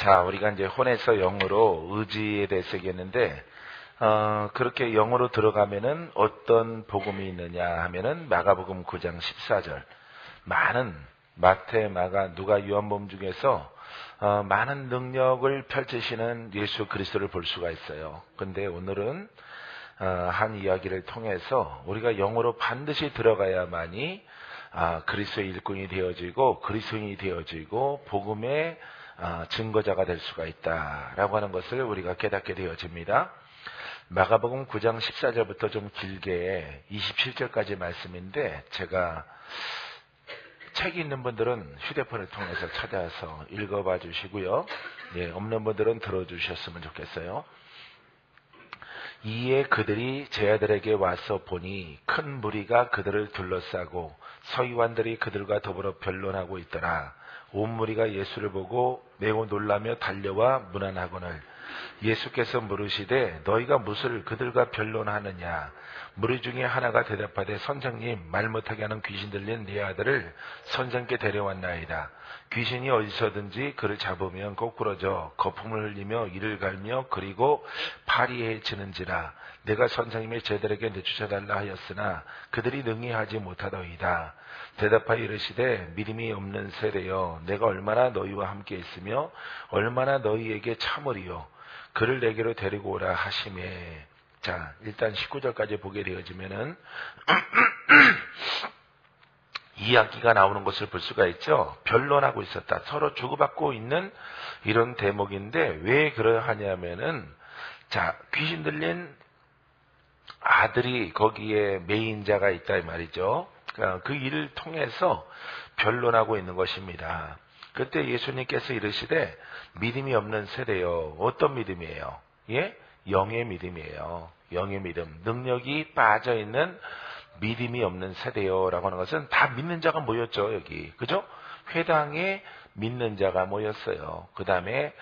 자, 우리가 이제 혼에서 영으로 의지에 대해서 얘기했는데, 그렇게 영으로 들어가면은 어떤 복음이 있느냐 하면은 마가복음 9장 14절. 많은 마태, 마가, 누가, 요한복음 중에서 많은 능력을 펼치시는 예수 그리스도를 볼 수가 있어요. 근데 오늘은 한 이야기를 통해서 우리가 영으로 반드시 들어가야만이 그리스도의 일꾼이 되어지고 그리스도인이 되어지고 복음의 증거자가 될 수가 있다라고 하는 것을 우리가 깨닫게 되어집니다. 마가복음 9장 14절부터 좀 길게 27절까지 말씀인데, 제가 책이 있는 분들은 휴대폰을 통해서 찾아서 읽어봐 주시고요. 예, 없는 분들은 들어주셨으면 좋겠어요. 이에 그들이 제 아들에게 와서 보니 큰 무리가 그들을 둘러싸고 서기관들이 그들과 더불어 변론하고 있더라. 온 무리가 예수를 보고 매우 놀라며 달려와 문안하거늘 예수께서 물으시되 너희가 무엇을 그들과 변론하느냐. 무리 중에 하나가 대답하되 선생님, 말 못하게 하는 귀신 들린 네 아들을 선생께 데려왔나이다. 귀신이 어디서든지 그를 잡으면 거꾸러져 거품을 흘리며 이를 갈며 그리고 파리에 치는지라. 내가 선생님의 제들에게 내쫓아달라 하였으나 그들이 능히 하지 못하더이다. 대답하여 이르시되 믿음이 없는 세대여, 내가 얼마나 너희와 함께 있으며 얼마나 너희에게 참으리요. 그를 내게로 데리고 오라 하시매. 자, 일단 19절까지 보게 되어지면은 이야기가 나오는 것을 볼 수가 있죠. 변론하고 있었다. 서로 주고받고 있는 이런 대목인데, 왜 그러하냐면은, 자, 귀신 들린 아들이 거기에 메인자가 있다 이 말이죠. 그 일을 통해서 변론하고 있는 것입니다. 그때 예수님께서 이르시되 믿음이 없는 세대요. 어떤 믿음이에요? 예? 영의 믿음이에요. 영의 믿음. 능력이 빠져있는 믿음이 없는 세대요. 라고 하는 것은 다 믿는 자가 모였죠, 여기. 그죠? 회당에 믿는 자가 모였어요. 그 다음에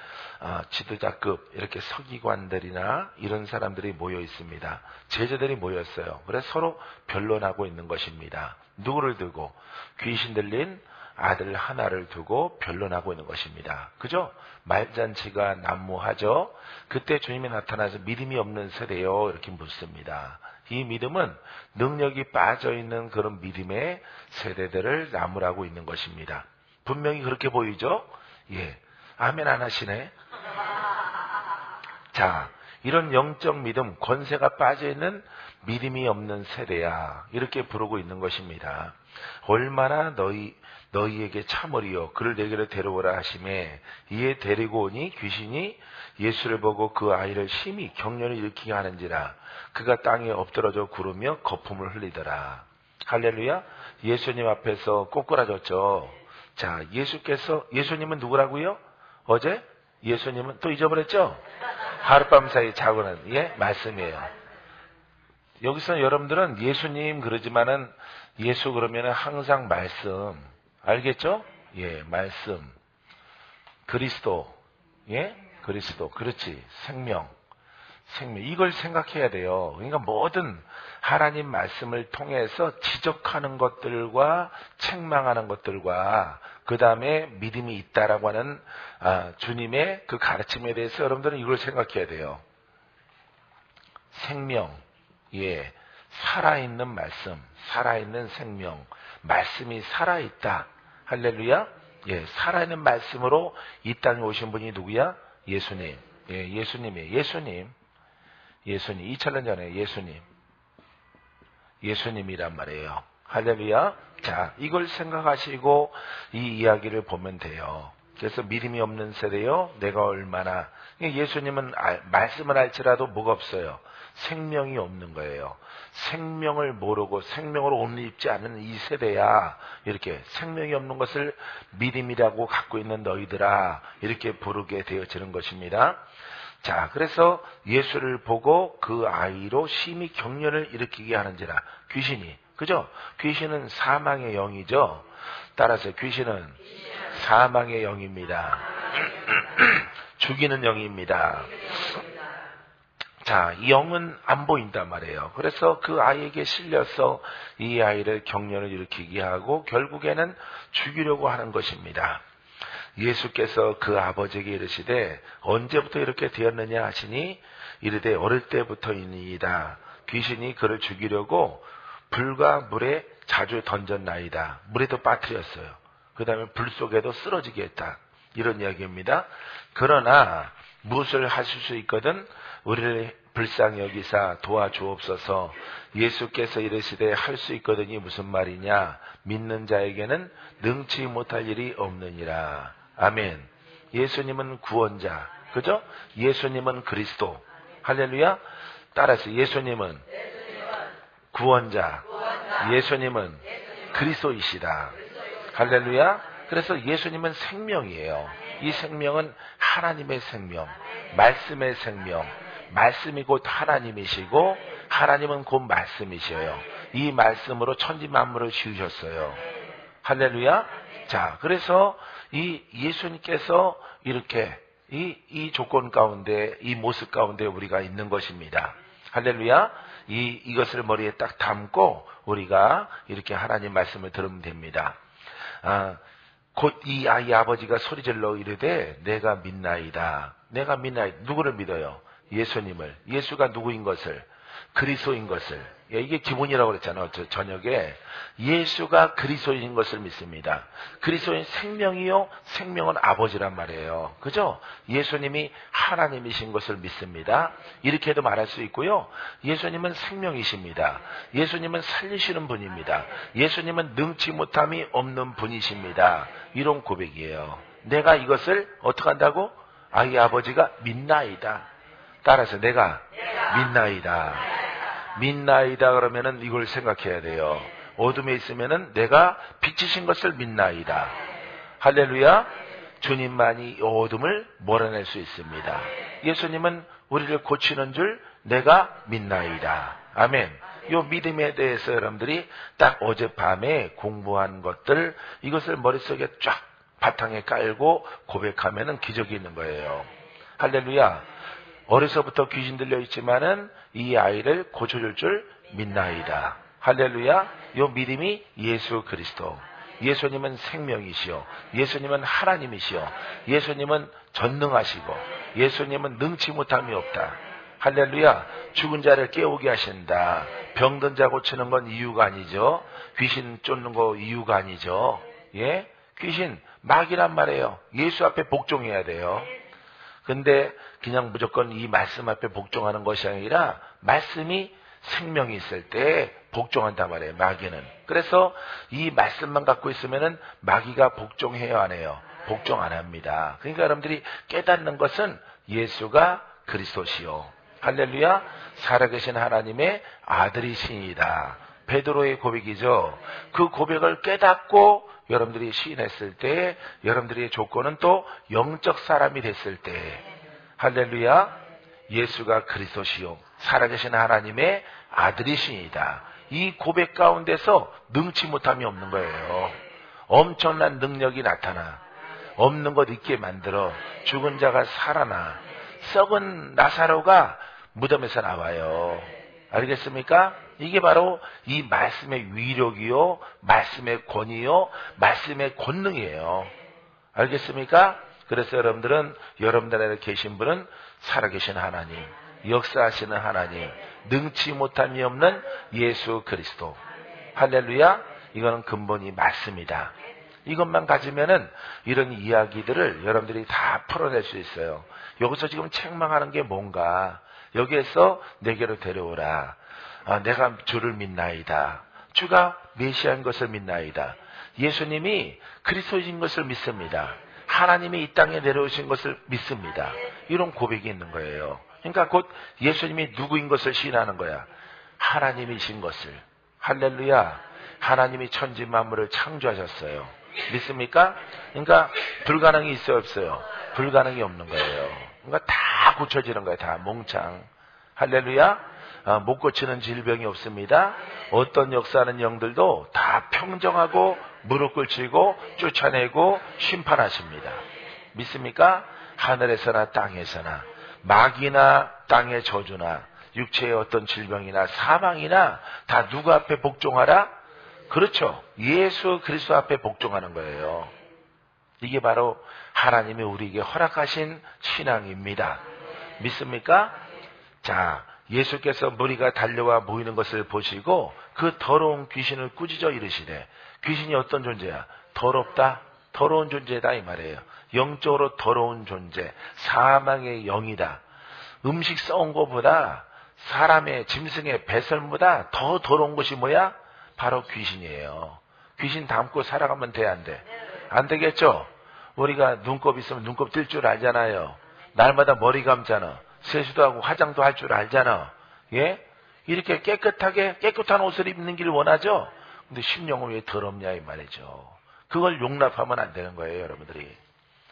지도자급, 이렇게 서기관들이나 이런 사람들이 모여 있습니다. 제자들이 모였어요. 그래서 서로 변론하고 있는 것입니다. 누구를 두고? 귀신 들린 아들 하나를 두고 변론하고 있는 것입니다. 그죠? 말잔치가 난무하죠. 그때 주님이 나타나서 믿음이 없는 세대요, 이렇게 묻습니다. 이 믿음은 능력이 빠져있는 그런 믿음의 세대들을 나무라고 있는 것입니다. 분명히 그렇게 보이죠? 예. 아멘 안 하시네. 자, 이런 영적 믿음, 권세가 빠져있는 믿음이 없는 세대야, 이렇게 부르고 있는 것입니다. 얼마나 너희에게 참으리요. 그를 내게로 데려오라 하시매. 이에 데리고 오니 귀신이 예수를 보고 그 아이를 심히 경련을 일으키게 하는지라. 그가 땅에 엎드러져 구르며 거품을 흘리더라. 할렐루야. 예수님 앞에서 꼬꾸라졌죠. 자, 예수님은 누구라고요? 어제? 예수님은 또 잊어버렸죠? 하룻밤 사이 자고는, 예? 말씀이에요. 여기서 여러분들은 예수님 그러지만은 예수 그러면은 항상 말씀. 알겠죠? 예, 말씀. 그리스도. 예? 그리스도. 그렇지. 생명. 이걸 생각해야 돼요. 그러니까 모든 하나님 말씀을 통해서 지적하는 것들과 책망하는 것들과 그 다음에 믿음이 있다라고 하는 주님의 그 가르침에 대해서 여러분들은 이걸 생각해야 돼요. 생명. 예. 살아있는 말씀. 살아있는 생명. 말씀이 살아있다. 할렐루야. 예. 살아있는 말씀으로 이 땅에 오신 분이 누구야? 예수님. 예. 예수님이에요. 예수님. 2000년 전에 예수님이란 말이에요. 할렐루야. 자, 이걸 생각하시고 이 이야기를 보면 돼요. 그래서 믿음이 없는 세대요. 내가 얼마나. 예수님은 말씀을 할지라도 뭐가 없어요? 생명이 없는 거예요. 생명을 모르고 생명으로 옷 입지 않은 이 세대야. 이렇게 생명이 없는 것을 믿음이라고 갖고 있는 너희들아. 이렇게 부르게 되어지는 것입니다. 자, 그래서 예수를 보고 그 아이로 심히 경련을 일으키게 하는지라. 귀신이. 그죠? 귀신은 사망의 영이죠. 따라서 귀신은 사망의 영입니다. 죽이는 영입니다. 자, 이 영은 안 보인단 말이에요. 그래서 그 아이에게 실려서 이 아이를 경련을 일으키게 하고 결국에는 죽이려고 하는 것입니다. 예수께서 그 아버지에게 이르시되 언제부터 이렇게 되었느냐 하시니 이르되 어릴 때부터이니이다. 귀신이 그를 죽이려고 불과 물에 자주 던졌나이다. 물에도 빠뜨렸어요. 그 다음에 불 속에도 쓰러지게 했다. 이런 이야기입니다. 그러나 무엇을 하실 수 있거든 우리를 불쌍히 여기사 도와주옵소서. 예수께서 이르시되 할 수 있거든이 무슨 말이냐. 믿는 자에게는 능치 못할 일이 없느니라. 아멘. 예수님은 구원자. 그죠? 예수님은 그리스도. 할렐루야. 따라서 예수님은 구원자. 예수님은 그리스도이시다. 할렐루야. 그래서 예수님은 생명이에요. 이 생명은 하나님의 생명, 말씀의 생명. 말씀이 곧 하나님이시고 하나님은 곧 말씀이셔요. 이 말씀으로 천지 만물을 지으셨어요. 할렐루야. 자, 그래서 이 예수님께서 이렇게 이 조건 가운데, 이 모습 가운데 우리가 있는 것입니다. 할렐루야. 이것을 머리에 딱 담고 우리가 이렇게 하나님 말씀을 들으면 됩니다. 곧 이 아이 아버지가 소리질러 이르되 내가 믿나이다. 내가 믿나이다. 누구를 믿어요? 예수님을. 예수가 누구인 것을, 그리스도인 것을. 이게 기본이라고 그랬잖아요. 저녁에 예수가 그리스도인 것을 믿습니다. 그리스도인 생명이요, 생명은 아버지란 말이에요. 그죠? 예수님이 하나님이신 것을 믿습니다. 이렇게도 말할 수 있고요. 예수님은 생명이십니다. 예수님은 살리시는 분입니다. 예수님은 능치 못함이 없는 분이십니다. 이런 고백이에요. 내가 이것을 어떻게 한다고? 아이 아버지가 믿나이다. 따라서 내가 믿나이다. 믿나이다 그러면은 이걸 생각해야 돼요. 어둠에 있으면은 내가 빛이신 것을 믿나이다. 할렐루야. 주님만이 어둠을 몰아낼 수 있습니다. 예수님은 우리를 고치는 줄 내가 믿나이다. 아멘. 이 믿음에 대해서 여러분들이 딱 어젯밤에 공부한 것들, 이것을 머릿속에 쫙 바탕에 깔고 고백하면은 기적이 있는 거예요. 할렐루야. 어려서부터 귀신 들려 있지만은 이 아이를 고쳐줄 줄 믿나이다. 할렐루야. 이 믿음이 예수 그리스도. 예수님은 생명이시오. 예수님은 하나님이시오. 예수님은 전능하시고 예수님은 능치 못함이 없다. 할렐루야. 죽은 자를 깨우게 하신다. 병든 자 고치는 건 이유가 아니죠. 귀신 쫓는 거 이유가 아니죠. 예? 귀신 마귀란 말이에요. 예수 앞에 복종해야 돼요. 근데 그냥 무조건 이 말씀 앞에 복종하는 것이 아니라 말씀이 생명이 있을 때 복종한단 말이에요. 마귀는. 그래서 이 말씀만 갖고 있으면은 마귀가 복종해요, 안 해요? 복종 안 합니다. 그러니까 여러분들이 깨닫는 것은 예수가 그리스도시요. 할렐루야. 살아계신 하나님의 아들이시니다. 베드로의 고백이죠. 그 고백을 깨닫고 여러분들이 시인했을 때, 여러분들의 조건은 또 영적 사람이 됐을 때, 할렐루야. 예수가 그리스도시요 살아계신 하나님의 아들이시니다. 이 고백 가운데서 능치 못함이 없는 거예요. 엄청난 능력이 나타나 없는 것 있게 만들어 죽은 자가 살아나 썩은 나사로가 무덤에서 나와요. 알겠습니까? 이게 바로 이 말씀의 위력이요, 말씀의 권위요, 말씀의 권능이에요. 알겠습니까? 그래서 여러분들은 여러분들 안에 계신 분은 살아계신 하나님, 역사하시는 하나님, 능치 못함이 없는 예수 그리스도. 할렐루야. 이거는 근본이 맞습니다. 이것만 가지면은 이런 이야기들을 여러분들이 다 풀어낼 수 있어요. 여기서 지금 책망하는 게 뭔가, 여기에서 내게로 데려오라. 내가 주를 믿나이다. 주가 메시아인 것을 믿나이다. 예수님이 그리스도인 것을 믿습니다. 하나님이 이 땅에 내려오신 것을 믿습니다. 이런 고백이 있는 거예요. 그러니까 곧 예수님이 누구인 것을 시인하는 거야. 하나님이신 것을. 할렐루야. 하나님이 천지 만물을 창조하셨어요. 믿습니까? 그러니까 불가능이 있어요, 없어요? 불가능이 없는 거예요. 그러니까 다 고쳐지는 거예요. 다 몽창. 할렐루야. 못 고치는 질병이 없습니다. 어떤 역사하는 영들도 다 평정하고 무릎 꿇히고 쫓아내고 심판하십니다. 믿습니까? 하늘에서나 땅에서나 마귀나 땅의 저주나 육체의 어떤 질병이나 사망이나 다 누구 앞에 복종하라? 그렇죠. 예수 그리스도 앞에 복종하는 거예요. 이게 바로 하나님이 우리에게 허락하신 신앙입니다. 믿습니까? 자, 예수께서 무리가 달려와 모이는 것을 보시고 그 더러운 귀신을 꾸짖어 이르시되, 귀신이 어떤 존재야? 더럽다, 더러운 존재다 이 말이에요. 영적으로 더러운 존재, 사망의 영이다. 음식 써온 것보다, 사람의 짐승의 배설보다 더 더러운 것이 뭐야? 바로 귀신이에요. 귀신 담고 살아가면 돼, 안 돼? 안 되겠죠? 우리가 눈곱 있으면 눈곱 뜰 줄 알잖아요. 날마다 머리 감잖아. 세수도 하고 화장도 할 줄 알잖아. 예? 이렇게 깨끗하게 깨끗한 옷을 입는 길 원하죠? 근데 심령은 왜 더럽냐 이 말이죠. 그걸 용납하면 안 되는 거예요, 여러분들이.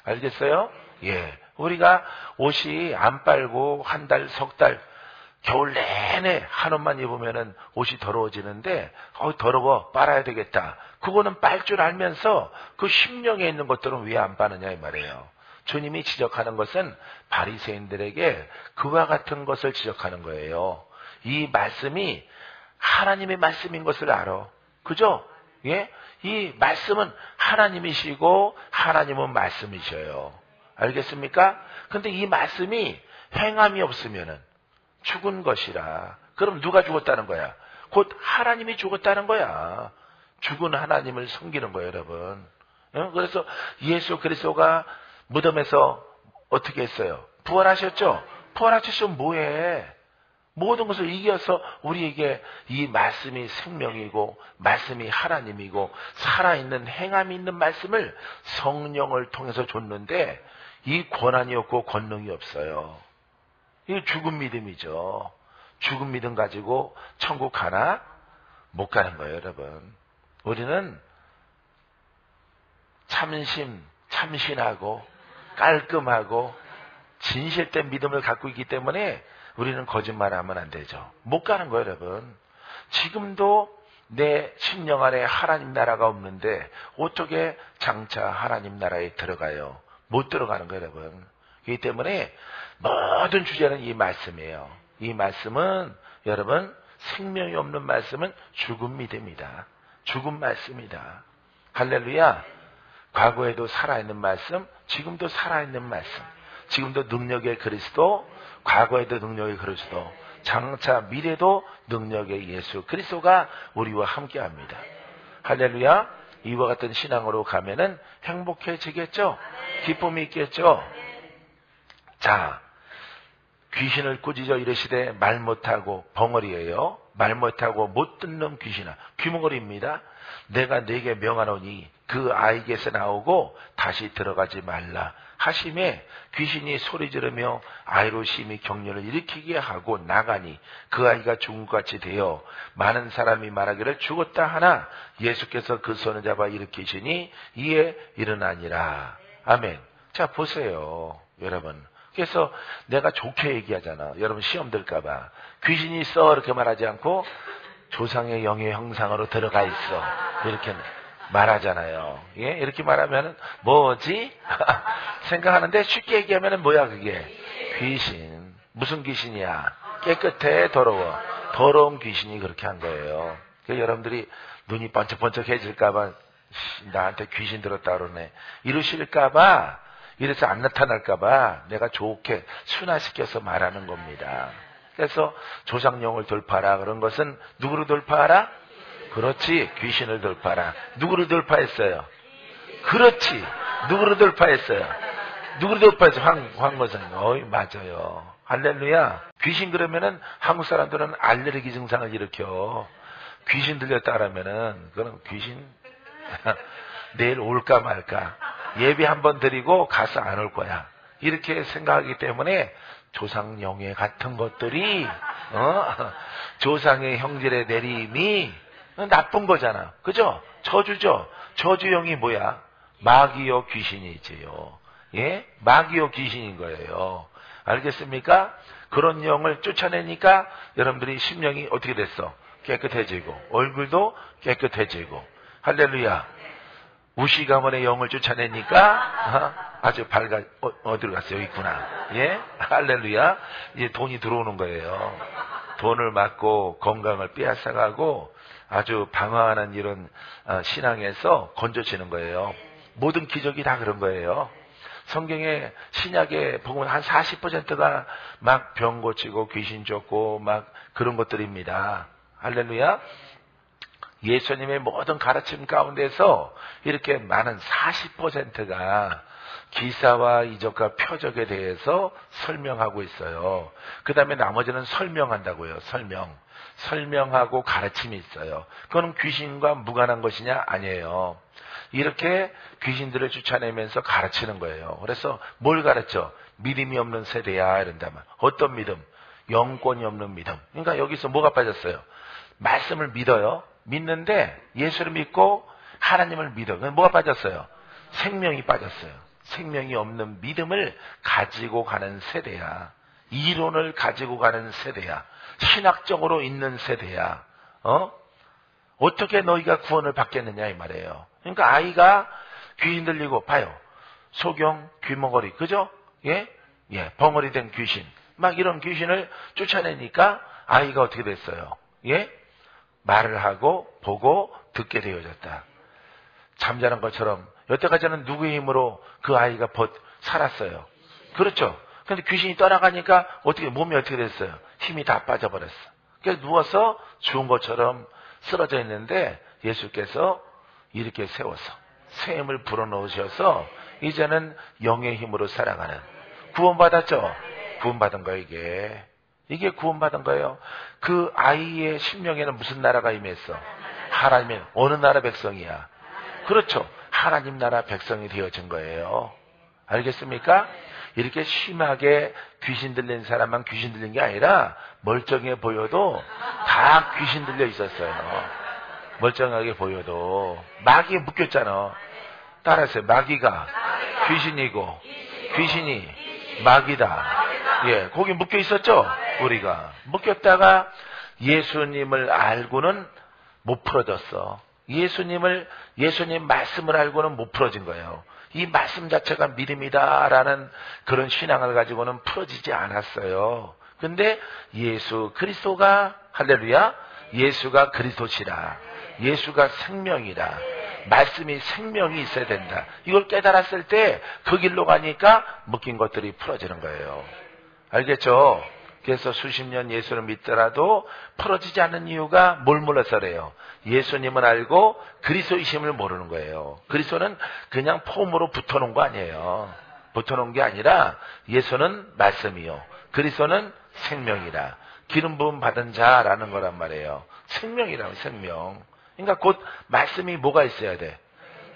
알겠어요? 예. 우리가 옷이 안 빨고 한 달, 석 달, 겨울 내내 한 옷만 입으면은 옷이 더러워지는데, 더러워, 빨아야 되겠다. 그거는 빨 줄 알면서 그 심령에 있는 것들은 왜 안 빠느냐 이 말이에요. 주님이 지적하는 것은 바리새인들에게 그와 같은 것을 지적하는 거예요. 이 말씀이 하나님의 말씀인 것을 알아. 그죠? 예? 이 말씀은 하나님이시고 하나님은 말씀이셔요. 알겠습니까? 근데 이 말씀이 행함이 없으면은 죽은 것이라. 그럼 누가 죽었다는 거야? 곧 하나님이 죽었다는 거야. 죽은 하나님을 섬기는 거예요, 여러분. 그래서 예수 그리스도가 무덤에서 어떻게 했어요? 부활하셨죠? 부활하셨으면 뭐해? 모든 것을 이겨서 우리에게 이 말씀이 생명이고 말씀이 하나님이고 살아있는 행함이 있는 말씀을 성령을 통해서 줬는데 이 권한이 없고 권능이 없어요. 이게 죽은 믿음이죠. 죽은 믿음 가지고 천국 가나? 못 가는 거예요, 여러분. 우리는 참신하고 깔끔하고 진실된 믿음을 갖고 있기 때문에 우리는 거짓말하면 안 되죠. 못 가는 거예요, 여러분. 지금도 내 심령 안에 하나님 나라가 없는데 어떻게 장차 하나님 나라에 들어가요? 못 들어가는 거예요, 여러분. 그렇기 때문에 모든 주제는 이 말씀이에요. 이 말씀은 여러분 생명이 없는 말씀은 죽은 믿음이다. 죽은 말씀이다. 할렐루야. 과거에도 살아있는 말씀, 지금도 살아있는 말씀. 지금도 능력의 그리스도, 과거에도 능력의 그리스도, 장차 미래도 능력의 예수 그리스도가 우리와 함께합니다. 할렐루야. 이와 같은 신앙으로 가면은 행복해지겠죠? 기쁨이 있겠죠? 자, 귀신을 꾸짖어 이르시되 말 못하고 벙어리예요. 말 못하고 못 듣는 귀신아, 귀머거리입니다. 내가 네게 명하노니 그 아이에게서 나오고 다시 들어가지 말라 하심에 귀신이 소리 지르며 아이로 심히 격려를 일으키게 하고 나가니 그 아이가 죽은 것 같이 되어 많은 사람이 말하기를 죽었다 하나 예수께서 그 손을 잡아 일으키시니 이에 일어나니라. 아멘. 자, 보세요, 여러분. 그래서 내가 좋게 얘기하잖아. 여러분 시험 들까봐. 귀신이 있어 이렇게 말하지 않고 조상의 영의 형상으로 들어가 있어 이렇게 말하잖아요. 예? 이렇게 말하면 뭐지? 생각하는데 쉽게 얘기하면 뭐야 그게? 귀신. 무슨 귀신이야? 깨끗해, 더러워. 더러운 귀신이 그렇게 한 거예요. 그래서 여러분들이 눈이 번쩍번쩍해질까봐 나한테 귀신 들었다 그러네 이러실까봐, 이래서 안 나타날까봐 내가 좋게 순화시켜서 말하는 겁니다. 그래서 조상령을 돌파하라 그런 것은 누구를 돌파하라? 그렇지, 귀신을 돌파하라. 누구를 돌파했어요? 그렇지, 누구를 돌파했어요? 누구를 돌파했어요? 황건사님. 어이, 맞아요. 할렐루야. 귀신 그러면은 한국 사람들은 알레르기 증상을 일으켜. 귀신 들렸다 그러면은 그럼 귀신 내일 올까 말까. 예배 한번 드리고 가서 안 올 거야. 이렇게 생각하기 때문에 조상 영예 같은 것들이 조상의 형질의 내림이 나쁜 거잖아. 그죠? 저주죠. 저주영이 뭐야? 마귀요 귀신이지요. 예? 마귀요 귀신인 거예요. 알겠습니까? 그런 영을 쫓아내니까 여러분들이 심령이 어떻게 됐어? 깨끗해지고 얼굴도 깨끗해지고. 할렐루야. 우시 가문의 영을 쫓아내니까 아주 밝아. 어디로 갔어요? 여기 있구나. 예? 할렐루야. 이제 돈이 들어오는 거예요. 돈을 맞고 건강을 빼앗아가고 아주 방황하는 이런 신앙에서 건져지는 거예요. 모든 기적이 다 그런 거예요. 성경에 신약에 보면 한 40%가 막 병 고치고 귀신 쫓고 막 그런 것들입니다. 할렐루야. 예수님의 모든 가르침 가운데서 이렇게 많은 40%가 기사와 이적과 표적에 대해서 설명하고 있어요. 그 다음에 나머지는 설명한다고요. 설명하고 가르침이 있어요. 그건 귀신과 무관한 것이냐? 아니에요. 이렇게 귀신들을 쫓아내면서 가르치는 거예요. 그래서 뭘 가르쳐? 믿음이 없는 세대야 이런다면. 어떤 믿음? 영권이 없는 믿음. 그러니까 여기서 뭐가 빠졌어요? 말씀을 믿어요. 믿는데 예수를 믿고 하나님을 믿어. 뭐가 빠졌어요? 생명이 빠졌어요. 생명이 없는 믿음을 가지고 가는 세대야. 이론을 가지고 가는 세대야. 신학적으로 있는 세대야. 어떻게 너희가 구원을 받겠느냐 이 말이에요. 그러니까 아이가 귀신 들리고 봐요. 소경, 귀머거리, 그죠? 예, 벙어리 된 귀신. 막 이런 귀신을 쫓아내니까 아이가 어떻게 됐어요? 예, 말을 하고 보고 듣게 되어졌다. 잠자는 것처럼 여태까지는 누구의 힘으로 그 아이가 살았어요. 그렇죠? 근데 귀신이 떠나가니까 몸이 어떻게 됐어요? 힘이 다 빠져버렸어. 그래서 누워서 죽은 것처럼 쓰러져 있는데 예수께서 이렇게 세워서 새 힘을 불어넣으셔서 이제는 영의 힘으로 살아가는, 구원받았죠? 구원받은 거예요. 이게 구원받은 거예요. 그 아이의 심령에는 무슨 나라가 임했어? 하나님의 어느 나라 백성이야? 그렇죠. 하나님 나라 백성이 되어진 거예요. 알겠습니까? 이렇게 심하게 귀신 들린 사람만 귀신 들린 게 아니라 멀쩡해 보여도 다 귀신 들려 있었어요. 멀쩡하게 보여도 마귀에 묶였잖아. 따라하세요. 마귀가 귀신이고 귀신이 마귀다. 예, 거기 묶여 있었죠? 우리가 묶였다가 예수님을 알고는 못 풀어졌어. 예수님 말씀을 알고는 못 풀어진 거예요. 이 말씀 자체가 믿음이다라는 그런 신앙을 가지고는 풀어지지 않았어요. 근데 예수 그리스도가, 할렐루야, 예수가 그리스도시라, 예수가 생명이라, 말씀이 생명이 있어야 된다. 이걸 깨달았을 때 그 길로 가니까 묶인 것들이 풀어지는 거예요. 알겠죠? 그래서 수십 년 예수를 믿더라도 풀어지지 않는 이유가 뭘 몰라서래요. 예수님을 알고 그리스도이심을 모르는 거예요. 그리스도는 그냥 폼으로 붙어놓은 거 아니에요. 붙어놓은 게 아니라 예수는 말씀이요, 그리스도는 생명이라, 기름 부음 받은 자라는 거란 말이에요. 생명이라면 생명. 그러니까 곧 말씀이 뭐가 있어야 돼?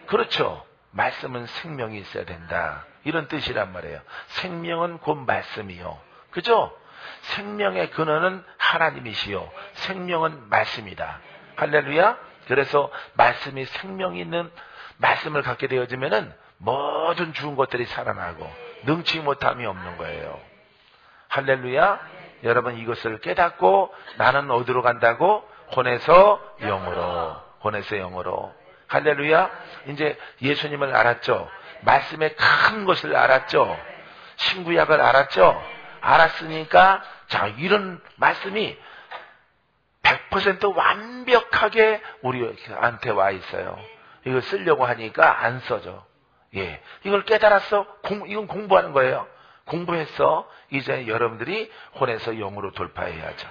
그렇죠. 말씀은 생명이 있어야 된다. 이런 뜻이란 말이에요. 생명은 곧 말씀이요. 그죠? 생명의 근원은 하나님이시요, 생명은 말씀이다. 할렐루야. 그래서 말씀이 생명이 있는 말씀을 갖게 되어지면은 모든 죽은 것들이 살아나고 능치 못함이 없는 거예요. 할렐루야. 여러분 이것을 깨닫고 나는 어디로 간다고? 혼에서 영으로. 혼에서 영으로. 할렐루야. 이제 예수님을 알았죠. 말씀의 큰 것을 알았죠. 신구약을 알았죠. 알았으니까 자, 이런 말씀이 100% 완벽하게 우리한테 와 있어요. 이걸 쓰려고 하니까 안 써져. 예, 이걸 깨달았어. 이건 공부하는 거예요. 공부했어. 이제 여러분들이 혼에서 영으로 돌파해야죠.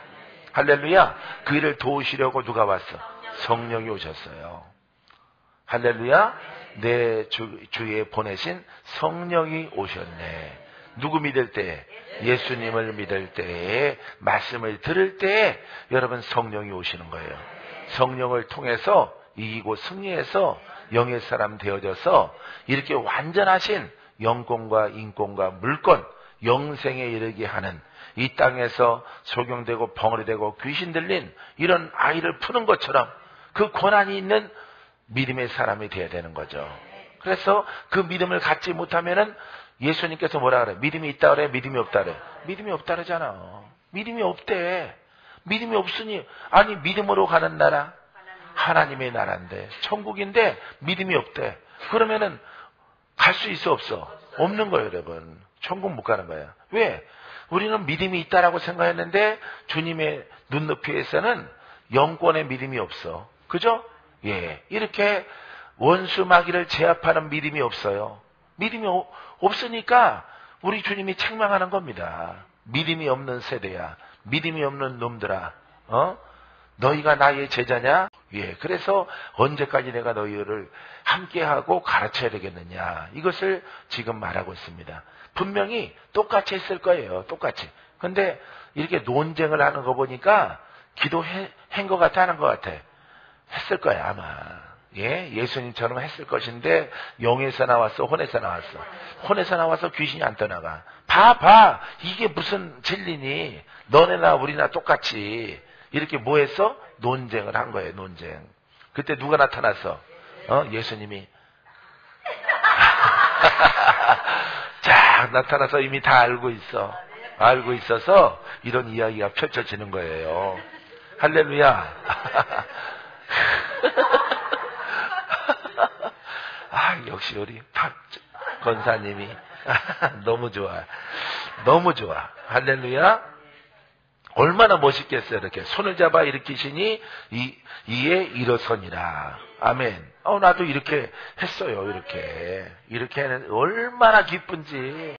할렐루야. 그 일을 도우시려고 누가 왔어? 성령이 오셨어요. 할렐루야. 내 주에 보내신 성령이 오셨네. 누구 믿을 때? 예수님을 믿을 때에, 말씀을 들을 때에 여러분 성령이 오시는 거예요. 성령을 통해서 이기고 승리해서 영의 사람 되어져서 이렇게 완전하신 영권과 인권과 물권, 영생에 이르게 하는, 이 땅에서 소경되고 벙어리 되고 귀신 들린 이런 아이를 푸는 것처럼 그 권한이 있는 믿음의 사람이 되어야 되는 거죠. 그래서 그 믿음을 갖지 못하면은 예수님께서 뭐라 그래? 믿음이 있다 그래? 믿음이 없다 그래? 믿음이 없다 그러잖아. 믿음이 없대. 믿음이 없으니, 아니 믿음으로 가는 나라 하나님의 나라인데, 천국인데 믿음이 없대. 그러면은 갈 수 있어 없어? 없는 거예요. 여러분 천국 못 가는 거야. 왜? 우리는 믿음이 있다라고 생각했는데 주님의 눈높이에서는 영권의 믿음이 없어. 그죠? 예, 이렇게 원수 마귀를 제압하는 믿음이 없어요. 믿음이 없으니까 우리 주님이 책망하는 겁니다. 믿음이 없는 세대야. 믿음이 없는 놈들아. 너희가 나의 제자냐? 예, 그래서 언제까지 내가 너희를 함께하고 가르쳐야 되겠느냐. 이것을 지금 말하고 있습니다. 분명히 똑같이 했을 거예요. 똑같이. 근데 이렇게 논쟁을 하는 거 보니까 기도한 것 같아, 하는 것 같아. 했을 거야, 아마. 예, 예수님처럼 했을 것인데 영에서 나왔어, 혼에서 나왔어. 혼에서 나와서 귀신이 안 떠나가. 봐. 이게 무슨 진리니? 너네나 우리나 똑같이. 이렇게 뭐 했어? 논쟁을 한 거예요, 논쟁. 그때 누가 나타났어? 예수님이. 자, 나타나서 이미 다 알고 있어. 알고 있어서 이런 이야기가 펼쳐지는 거예요. 할렐루야. 역시 우리 박 권사님이 너무 좋아. 너무 좋아. 할렐루야. 얼마나 멋있겠어요. 이렇게 손을 잡아 일으키시니 이에 일어서니라. 아멘. 나도 이렇게 했어요. 이렇게 하는 얼마나 기쁜지.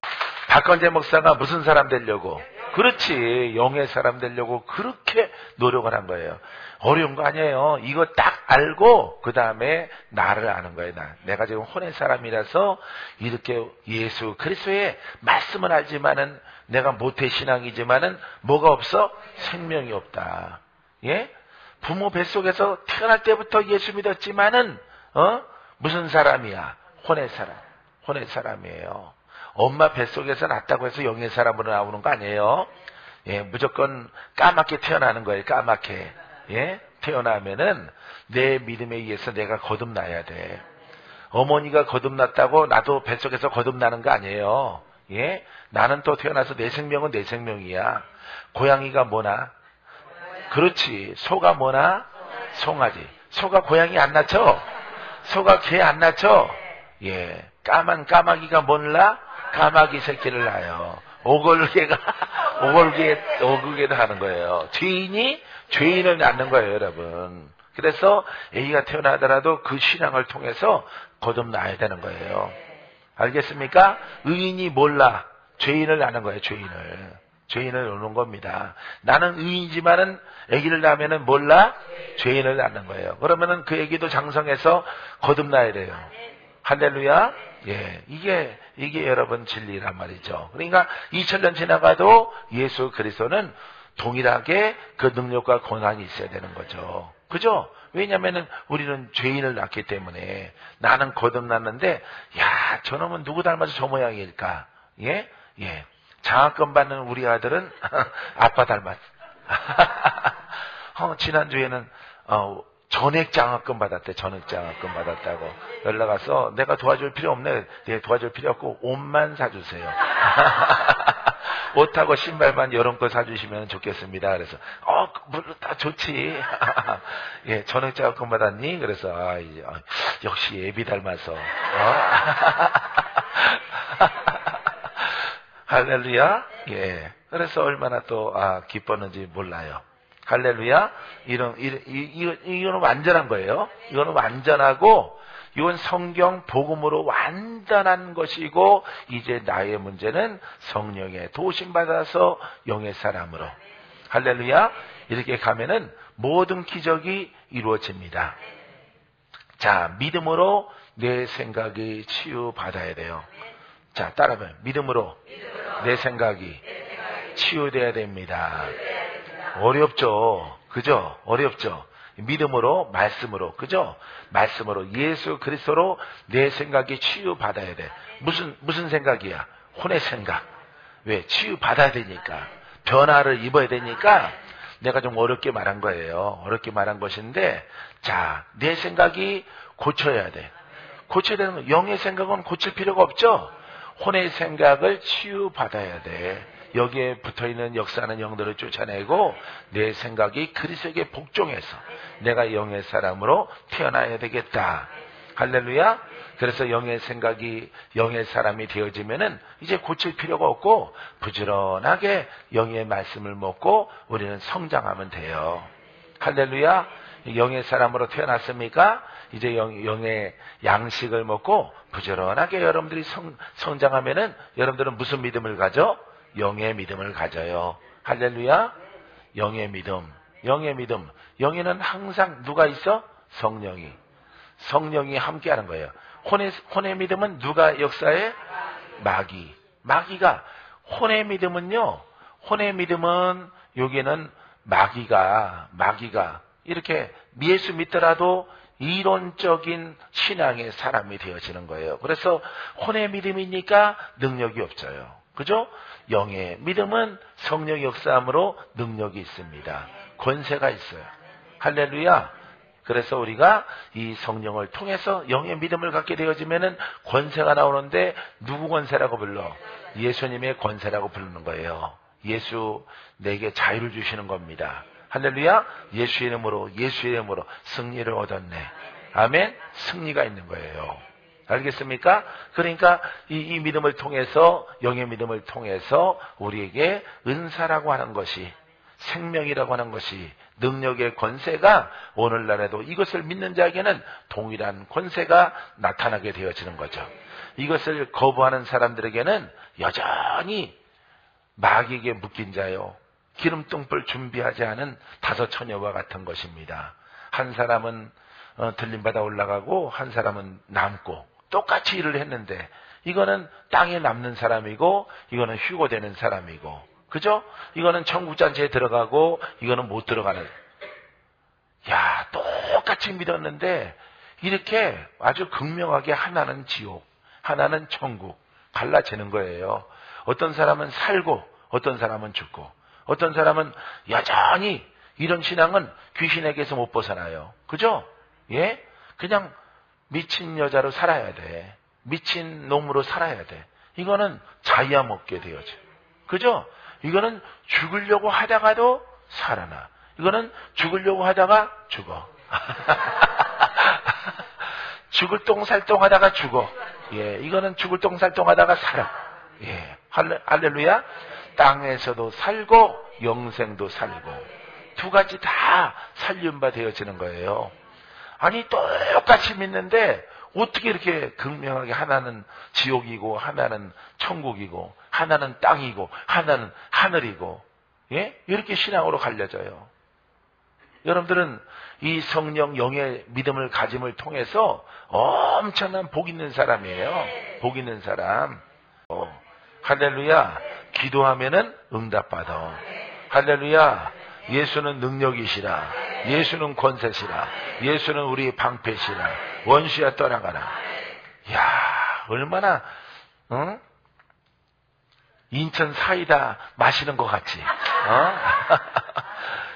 박건재 목사가 무슨 사람 되려고? 그렇지. 영의 사람 되려고 그렇게 노력을 한 거예요. 어려운 거 아니에요. 이거 딱 알고 그 다음에 나를 아는 거예요. 내가 지금 혼의 사람이라서 이렇게 예수 그리스도의 말씀은 알지만은 내가 모태 신앙이지만은 뭐가 없어? 생명이 없다. 예? 부모 뱃속에서 태어날 때부터 예수 믿었지만은 무슨 사람이야? 혼의 사람. 혼의 사람이에요. 엄마 뱃속에서 났다고 해서 영의 사람으로 나오는 거 아니에요. 예, 무조건 까맣게 태어나는 거예요. 까맣게. 예? 태어나면은 내 믿음에 의해서 내가 거듭나야 돼. 어머니가 거듭났다고 나도 뱃속에서 거듭나는 거 아니에요. 예? 나는 또 태어나서 내 생명은 내 생명이야. 고양이가 뭐나? 그렇지. 소가 뭐나? 송아지. 소가 고양이 안 낳죠? 소가 개 안 낳죠? 예. 까만 까마귀가 몰라? 까마귀 새끼를 낳아요. 오골개도 하는 거예요. 죄인을 낳는 거예요, 여러분. 그래서 애기가 태어나더라도 그 신앙을 통해서 거듭나야 되는 거예요. 알겠습니까? 의인이 몰라. 죄인을 낳는 거예요, 죄인을 낳는 겁니다. 나는 의인이지만은 애기를 낳으면은 몰라? 죄인을 낳는 거예요. 그러면은 그 애기도 장성해서 거듭나야 돼요. 할렐루야? 예, 이게 여러분 진리란 말이죠. 그러니까 2000년 지나가도 예수 그리스도는 동일하게 그 능력과 권한이 있어야 되는 거죠. 그죠? 왜냐면은 우리는 죄인을 낳기 때문에 나는 거듭났는데, 야, 저놈은 누구 닮아서 저 모양일까? 예? 예. 장학금 받는 우리 아들은 아빠 닮았어. 지난주에는, 전액 장학금 받았대. 전액 장학금 받았다고 연락 와서 내가 도와줄 필요 없네. 네, 도와줄 필요 없고 옷만 사주세요. 옷하고 신발만 이런 거 사주시면 좋겠습니다. 그래서 물론 다 좋지. 예, 전액 장학금 받았니? 그래서 역시 예비 닮아서. 할렐루야. 예. 그래서 얼마나 또 기뻤는지 몰라요. 할렐루야. 이거는 완전한 거예요. 이거는 완전하고, 이건 성경 복음으로 완전한 것이고, 이제 나의 문제는 성령의 도심받아서 영의 사람으로. 할렐루야. 이렇게 가면은 모든 기적이 이루어집니다. 자, 믿음으로 내 생각이 치유받아야 돼요. 자, 따라하면 믿음으로 내 생각이 치유돼야 됩니다. 어렵죠. 그죠? 어렵죠. 믿음으로, 말씀으로, 그죠? 말씀으로, 예수 그리스도로 내 생각이 치유받아야 돼. 무슨 생각이야? 혼의 생각. 왜? 치유받아야 되니까. 변화를 입어야 되니까 내가 좀 어렵게 말한 거예요. 어렵게 말한 것인데, 자, 내 생각이 고쳐야 돼. 고쳐야 되는 거. 영의 생각은 고칠 필요가 없죠? 혼의 생각을 치유받아야 돼. 여기에 붙어있는 역사하는 영들을 쫓아내고 내 생각이 그리스도에게 복종해서 내가 영의 사람으로 태어나야 되겠다. 할렐루야. 그래서 영의 생각이 영의 사람이 되어지면은 이제 고칠 필요가 없고 부지런하게 영의 말씀을 먹고 우리는 성장하면 돼요. 할렐루야. 영의 사람으로 태어났습니까? 이제 영의 양식을 먹고 부지런하게 여러분들이 성장하면은 여러분들은 무슨 믿음을 가져? 영의 믿음을 가져요. 할렐루야. 영의 믿음. 영의 믿음. 영에는 항상 누가 있어? 성령이 함께하는 거예요. 혼의 믿음은 누가 역사해? 마귀가. 혼의 믿음은요, 혼의 믿음은 여기는 마귀가 이렇게 예수 믿더라도 이론적인 신앙의 사람이 되어지는 거예요. 그래서 혼의 믿음이니까 능력이 없어요. 그죠? 영의 믿음은 성령의 역사함으로 능력이 있습니다. 권세가 있어요. 할렐루야. 그래서 우리가 이 성령을 통해서 영의 믿음을 갖게 되어지면은 권세가 나오는데 누구 권세라고 불러? 예수님의 권세라고 부르는 거예요. 예수 내게 자유를 주시는 겁니다. 할렐루야. 예수의 이름으로 승리를 얻었네. 아멘. 승리가 있는 거예요. 알겠습니까? 그러니까 이 믿음을 통해서, 영의 믿음을 통해서 우리에게 은사라고 하는 것이, 생명이라고 하는 것이, 능력의 권세가 오늘날에도 이것을 믿는 자에게는 동일한 권세가 나타나게 되어지는 거죠. 이것을 거부하는 사람들에게는 여전히 마귀에게 묶인 자요, 기름등불 준비하지 않은 다섯 처녀와 같은 것입니다. 한 사람은 들림받아 올라가고 한 사람은 남고 똑같이 일을 했는데 이거는 땅에 남는 사람이고 이거는 휴고되는 사람이고, 그죠? 이거는 천국잔치에 들어가고 이거는 못 들어가는. 야, 똑같이 믿었는데 이렇게 아주 극명하게 하나는 지옥, 하나는 천국 갈라지는 거예요. 어떤 사람은 살고 어떤 사람은 죽고, 어떤 사람은 여전히 이런 신앙은 귀신에게서 못 벗어나요. 그죠? 예? 그냥 미친 여자로 살아야 돼. 미친 놈으로 살아야 돼. 이거는 자야 먹게 되어져. 그죠? 이거는 죽으려고 하다가도 살아나. 이거는 죽으려고 하다가 죽어. 죽을 똥살똥 하다가 죽어. 예, 이거는 죽을 똥살똥 하다가 살아. 예, 할렐루야. 땅에서도 살고 영생도 살고 두 가지 다 살림바 되어지는 거예요. 아니, 똑같이 믿는데 어떻게 이렇게 극명하게 하나는 지옥이고 하나는 천국이고 하나는 땅이고 하나는 하늘이고, 예? 이렇게 신앙으로 갈려져요. 여러분들은 이 성령 영의 믿음을 가짐을 통해서 엄청난 복 있는 사람이에요. 복 있는 사람. 할렐루야. 기도하면은 응답받아. 할렐루야. 예수는 능력이시라. 예수는 권세시라. 예수는 우리 방패시라. 원수야 떠나가라. 야, 얼마나 인천 사이다 마시는 것 같지?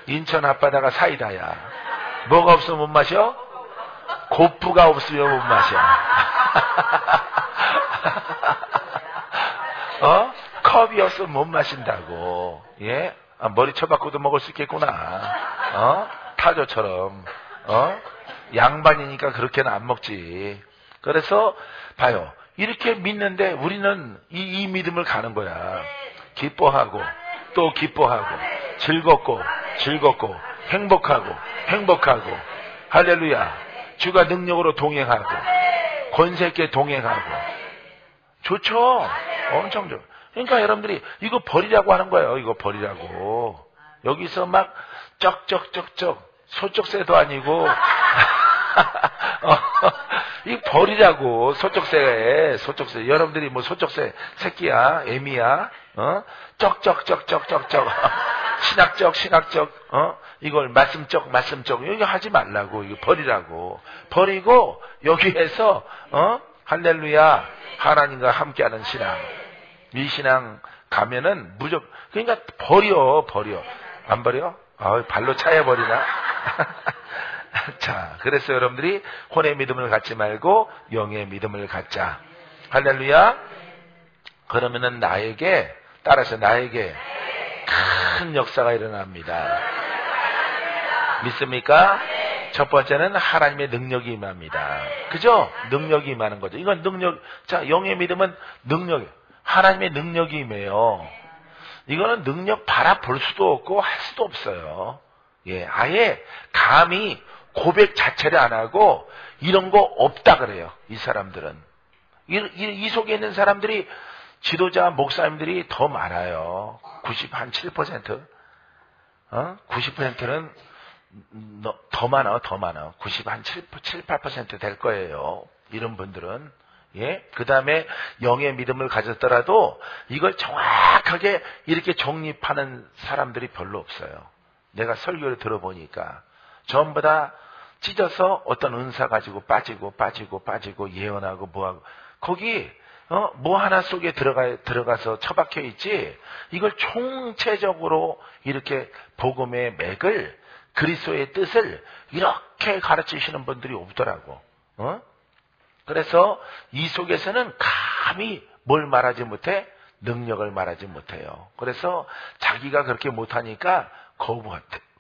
인천 앞바다가 사이다야. 뭐가 없으면 못 마셔? 고프가 없으면 못 마셔. 컵이 없으면 못 마신다고. 예? 머리 쳐박고도 먹을 수 있겠구나. 타조처럼. 양반이니까 그렇게는 안 먹지. 그래서 봐요. 이렇게 믿는데 우리는 이 믿음을 가는 거야. 기뻐하고 또 기뻐하고 즐겁고 행복하고 할렐루야. 주가 능력으로 동행하고 권세 있게 동행하고 좋죠. 엄청 좋아. 그러니까 여러분들이 이거 버리라고 하는 거예요. 이거 버리라고. 여기서 막 쩍쩍쩍쩍 소쩍새도 아니고 이 버리라고. 소쩍새. 여러분들이 뭐 소쩍새 새끼야, 애미야, 쩍쩍쩍쩍쩍쩍 신학적, 이걸 말씀적, 이거 하지 말라고. 이거 버리라고. 버리고 여기에서 할렐루야, 하나님과 함께하는 신앙. 이 신앙 가면은 무조건, 그러니까 버려. 안 버려? 발로 차야 버리나? 자, 그래서 여러분들이 혼의 믿음을 갖지 말고 영의 믿음을 갖자. 할렐루야. 그러면은 나에게 큰 역사가 일어납니다. 믿습니까? 첫 번째는 하나님의 능력이 임합니다. 그죠? 능력이 임하는 거죠. 이건 능력. 자, 영의 믿음은 능력, 하나님의 능력이 임해요. 이거는 능력 바라볼 수도 없고 할 수도 없어요. 예, 아예 감히 고백 자체를 안 하고 이런 거 없다 그래요. 이 사람들은. 이 속에 있는 사람들이 지도자 목사님들이 더 많아요. 97%. 90%는 더 많아. 7, 8% 될 거예요. 이런 분들은. 예? 그 다음에 영의 믿음을 가졌더라도 이걸 정확하게 이렇게 정립하는 사람들이 별로 없어요. 내가 설교를 들어보니까 전부 다 찢어서 어떤 은사 가지고 빠지고 예언하고 뭐하고 거기 뭐 하나 속에 들어가서 처박혀 있지 이걸 총체적으로 이렇게 복음의 맥을 그리스도의 뜻을 이렇게 가르치시는 분들이 없더라고. 그래서 이 속에서는 감히 뭘 말하지 못해? 능력을 말하지 못해요. 그래서 자기가 그렇게 못하니까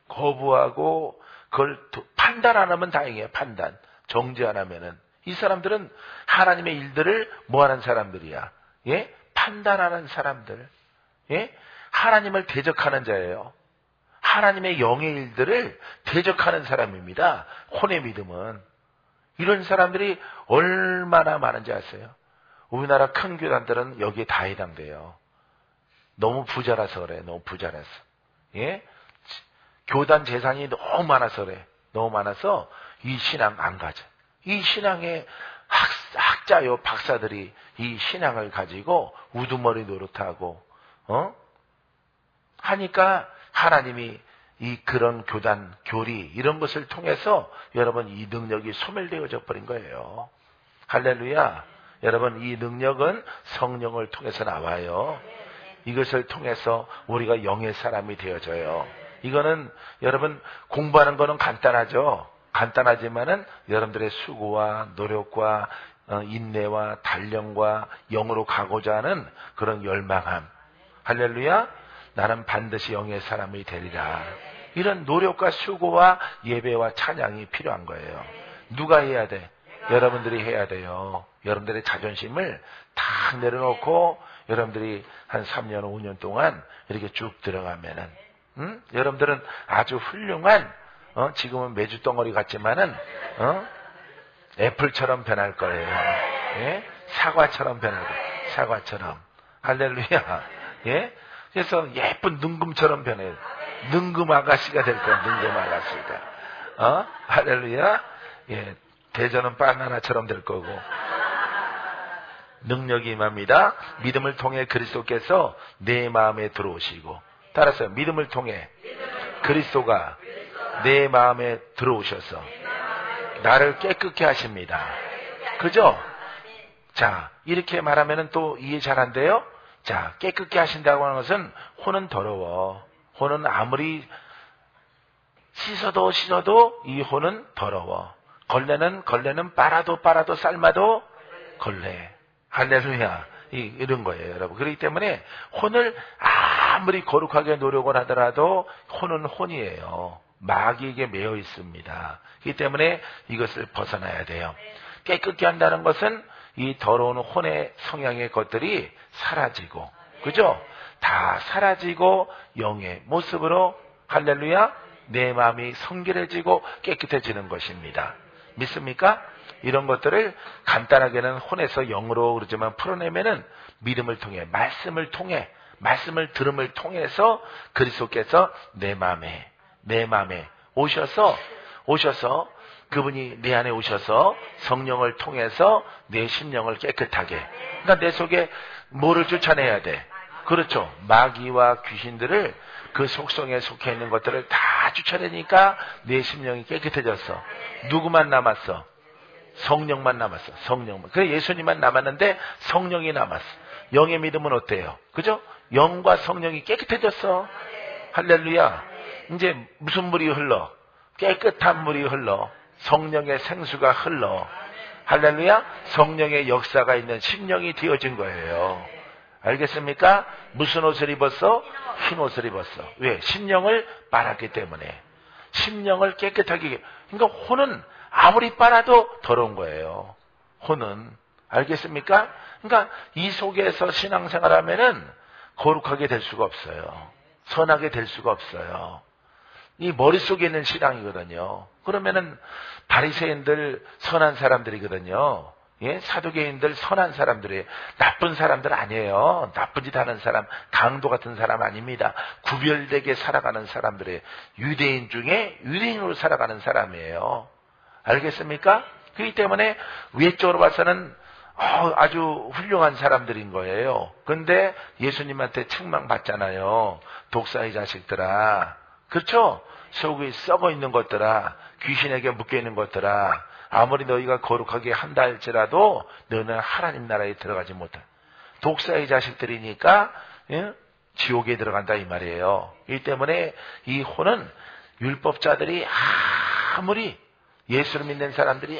거부하고 그걸 판단 안 하면 다행이에요. 판단. 정죄 안 하면은. 이 사람들은 하나님의 일들을 뭐 하는 사람들이야? 예? 판단하는 사람들. 예? 하나님을 대적하는 자예요. 하나님의 영의 일들을 대적하는 사람입니다. 혼의 믿음은. 이런 사람들이 얼마나 많은지 아세요? 우리나라 큰 교단들은 여기에 다 해당돼요. 너무 부자라서 그래. 너무 부자라서. 예? 교단 재산이 너무 많아서 그래. 너무 많아서 이 신앙 안 가져. 이 신앙의 학자요 박사들이 이 신앙을 가지고 우두머리 노릇하고 하니까 하나님이 이 그런 교단, 교리 이런 것을 통해서 여러분 이 능력이 소멸되어져 버린 거예요. 할렐루야. 여러분 이 능력은 성령을 통해서 나와요. 이것을 통해서 우리가 영의 사람이 되어져요. 이거는 여러분 공부하는 거는 간단하죠. 간단하지만은 여러분들의 수고와 노력과 인내와 단련과 영으로 가고자 하는 그런 열망함. 할렐루야. 나는 반드시 영의 사람이 되리라. 이런 노력과 수고와 예배와 찬양이 필요한 거예요. 누가 해야 돼? 여러분들이 해야 돼요. 여러분들의 자존심을 다 내려놓고 여러분들이 한 3년, 5년 동안 이렇게 쭉 들어가면은 여러분들은 아주 훌륭한 지금은 메주덩어리 같지만은 애플처럼 변할 거예요. 예? 사과처럼 변할 거예요. 사과처럼. 할렐루야. 예? 그래서 예쁜 능금처럼 변해요. 능금 아가씨가 될 거야. 능금 아가씨가. 할렐루야. 예. 대전은 바나나처럼 될 거고. 능력이 임합니다. 믿음을 통해 그리스도께서 내 마음에 들어오시고. 따라서 믿음을 통해 그리스도가 내 마음에 들어오셔서 나를 깨끗게 하십니다. 그죠? 자, 이렇게 말하면 또 이해 잘 안 돼요? 자, 깨끗게 하신다고 하는 것은 혼은 더러워. 혼은 아무리 씻어도 이 혼은 더러워. 걸레는 빨아도 삶아도 걸레. 할렐루야. 이런 거예요, 여러분. 그렇기 때문에 혼을 아무리 거룩하게 노력을 하더라도 혼은 혼이에요. 마귀에게 매여 있습니다. 그렇기 때문에 이것을 벗어나야 돼요. 깨끗게 한다는 것은 이 더러운 혼의 성향의 것들이 사라지고, 그죠? 다 사라지고 영의 모습으로 할렐루야 내 마음이 성결해지고 깨끗해지는 것입니다. 믿습니까? 이런 것들을 간단하게는 혼에서 영으로 그러지만 풀어내면은 믿음을 통해 말씀을 들음을 통해서 그리스도께서 내 마음에 오셔서 그분이 내 안에 오셔서 성령을 통해서 내 심령을 깨끗하게. 그러니까 내 속에 뭐를 쫓아내야 돼? 그렇죠. 마귀와 귀신들을 그 속성에 속해 있는 것들을 다 쫓아내니까 내 심령이 깨끗해졌어. 누구만 남았어? 성령만 남았어. 성령만. 그래 예수님만 남았는데 성령이 남았어. 영의 믿음은 어때요? 그죠? 영과 성령이 깨끗해졌어. 할렐루야. 이제 무슨 물이 흘러? 깨끗한 물이 흘러. 성령의 생수가 흘러. 할렐루야. 성령의 역사가 있는 심령이 되어진 거예요. 알겠습니까? 무슨 옷을 입었어? 흰 옷을 입었어. 왜? 심령을 빨았기 때문에. 심령을 깨끗하게. 그러니까 혼은 아무리 빨아도 더러운 거예요. 혼은. 알겠습니까? 그러니까 이 속에서 신앙생활하면은 거룩하게 될 수가 없어요. 선하게 될 수가 없어요. 이 머릿속에 있는 신앙이거든요. 그러면은 바리새인들 선한 사람들이거든요. 예? 사두개인들 선한 사람들이에요. 나쁜 사람들 아니에요. 나쁜 짓 하는 사람, 강도 같은 사람 아닙니다. 구별되게 살아가는 사람들이에요. 유대인 중에 유대인으로 살아가는 사람이에요. 알겠습니까? 그렇기 때문에 외적으로 봐서는 아주 훌륭한 사람들인 거예요. 근데 예수님한테 책망받잖아요. 독사의 자식들아. 그렇죠? 속이 썩어 있는 것들아. 귀신에게 묶여 있는 것들아. 아무리 너희가 거룩하게 한다 할지라도 너는 하나님 나라에 들어가지 못해. 독사의 자식들이니까 지옥에 들어간다 이 말이에요. 이 때문에 이 혼은 율법자들이 아무리 예수를 믿는 사람들이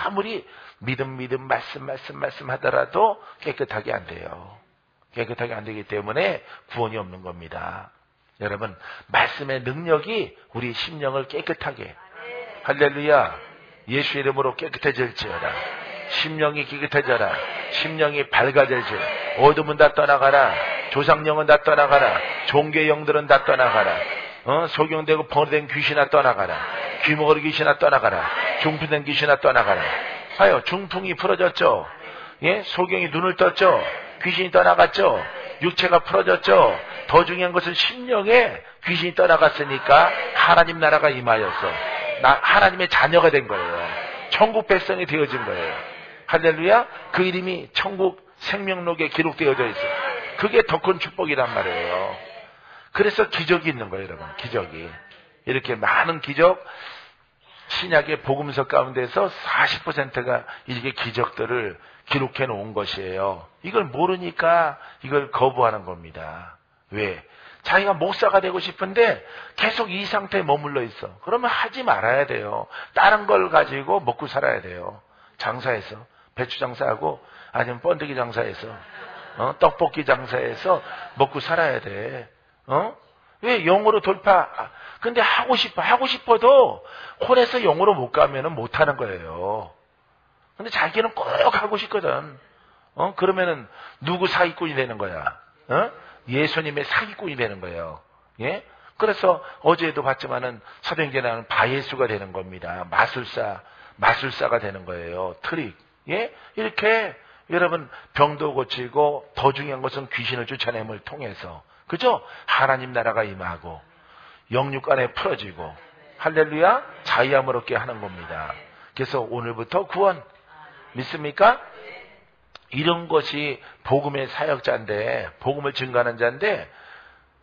아무리 믿음 말씀 하더라도 깨끗하게 안 돼요. 깨끗하게 안 되기 때문에 구원이 없는 겁니다. 여러분, 말씀의 능력이 우리 심령을 깨끗하게, 할렐루야, 예수 이름으로 깨끗해질지어다. 심령이 깨끗해져라. 심령이 밝아질지어다. 어둠은 다 떠나가라. 조상령은 다 떠나가라. 종교 영들은 다 떠나가라. 소경되고 번호된 귀신아 떠나가라. 귀머거리 귀신아 떠나가라. 중풍된 귀신아 떠나가라. 하여 중풍이 풀어졌죠. 예? 소경이 눈을 떴죠. 귀신이 떠나갔죠. 육체가 풀어졌죠. 더 중요한 것은 심령에 귀신이 떠나갔으니까 하나님 나라가 임하였어. 하나님의 자녀가 된 거예요. 천국 백성이 되어진 거예요. 할렐루야. 그 이름이 천국 생명록에 기록되어져 있어요. 그게 더 큰 축복이란 말이에요. 그래서 기적이 있는 거예요, 여러분. 기적이. 이렇게 많은 기적, 신약의 복음서 가운데서 40%가 이렇게 기적들을 기록해 놓은 것이에요. 이걸 모르니까 이걸 거부하는 겁니다. 왜? 자기가 목사가 되고 싶은데 계속 이 상태에 머물러 있어. 그러면 하지 말아야 돼요. 다른 걸 가지고 먹고 살아야 돼요. 장사해서. 배추 장사하고 아니면 번데기 장사해서 떡볶이 장사해서 먹고 살아야 돼. 왜? 영으로 돌파. 근데 하고 싶어도 혼에서 영으로 못 가면은 못 하는 거예요. 근데 자기는 꼭 하고 싶거든. 그러면은 누구 사기꾼이 되는 거야? 예수님의 사기꾼이 되는 거예요. 예? 그래서 어제도 봤지만은 사도행전에 나오는 바예수가 되는 겁니다. 마술사가 되는 거예요. 트릭. 예? 이렇게 여러분 병도 고치고 더 중요한 것은 귀신을 쫓아냄을 통해서 그죠? 하나님 나라가 임하고 영육간에 풀어지고 할렐루야 자유함을 얻게 하는 겁니다. 그래서 오늘부터 구원 믿습니까? 이런 것이 복음의 사역자인데 복음을 증거하는 자인데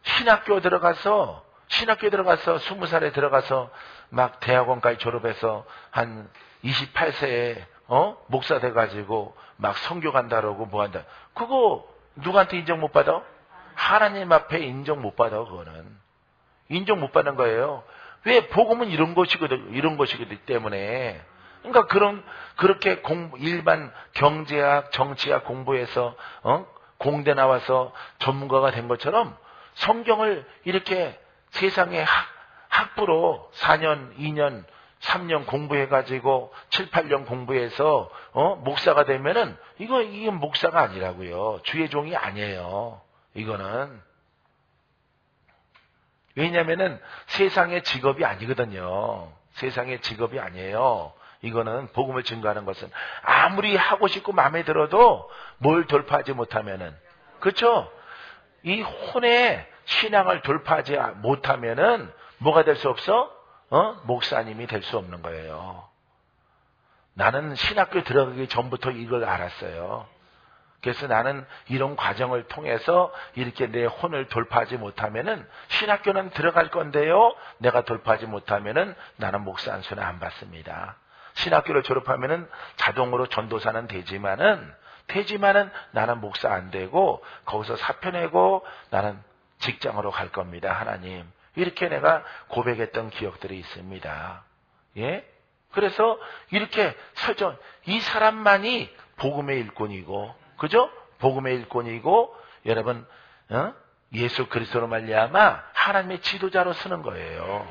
신학교 들어가서 20살에 들어가서 막 대학원까지 졸업해서 한 28세에 목사 돼가지고 막 선교 간다 그러고 뭐 한다. 그거 누구한테 인정 못 받아? 하나님 앞에 인정 못 받아. 그거는 인정 못 받는 거예요. 왜? 복음은 이런 것이기 때문에. 그러니까 그렇게 일반 경제학, 정치학 공부해서 공대 나와서 전문가가 된 것처럼 성경을 이렇게 세상에 학부로 4년, 2년, 3년 공부해가지고 7, 8년 공부해서 목사가 되면은 이건 목사가 아니라고요. 주의 종이 아니에요. 이거는 왜냐면은 세상의 직업이 아니거든요. 세상의 직업이 아니에요. 이거는 복음을 증거하는 것은 아무리 하고 싶고 마음에 들어도 뭘 돌파하지 못하면은 그렇죠? 이 혼의 신앙을 돌파하지 못하면은 뭐가 될 수 없어? 목사님이 될 수 없는 거예요. 나는 신학교 들어가기 전부터 이걸 알았어요. 그래서 나는 이런 과정을 통해서 이렇게 내 혼을 돌파하지 못하면은 신학교는 들어갈 건데요. 내가 돌파하지 못하면은 나는 목사 한 손에 안 받습니다. 신학교를 졸업하면은 자동으로 전도사는 되지만은 나는 목사 안 되고 거기서 사표 내고 나는 직장으로 갈 겁니다. 하나님. 이렇게 내가 고백했던 기억들이 있습니다. 예? 그래서 이렇게 이 사람만이 복음의 일꾼이고, 그죠? 복음의 일꾼이고, 여러분, 예수 그리스도로 말미암아 하나님의 지도자로 쓰는 거예요.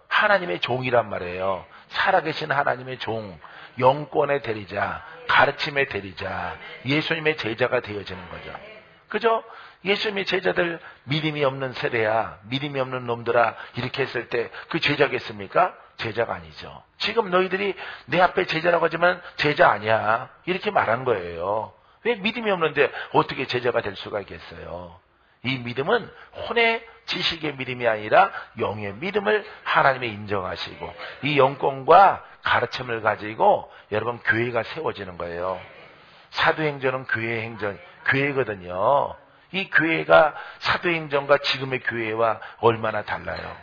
하나님의 종이란 말이에요. 살아계신 하나님의 종, 영권의 대리자, 가르침의 대리자, 예수님의 제자가 되어지는 거죠. 그죠? 예수님의 제자들 믿음이 없는 세대야, 믿음이 없는 놈들아 이렇게 했을 때 그 제자겠습니까? 제자가 아니죠. 지금 너희들이 내 앞에 제자라고 하지만 제자 아니야. 이렇게 말한 거예요. 왜 믿음이 없는데 어떻게 제자가 될 수가 있겠어요? 이 믿음은 혼의 지식의 믿음이 아니라 영의 믿음을 하나님이 인정하시고 이 영권과 가르침을 가지고 여러분 교회가 세워지는 거예요. 사도행전은 교회거든요. 이 교회가 사도행전과 지금의 교회와 얼마나 달라요.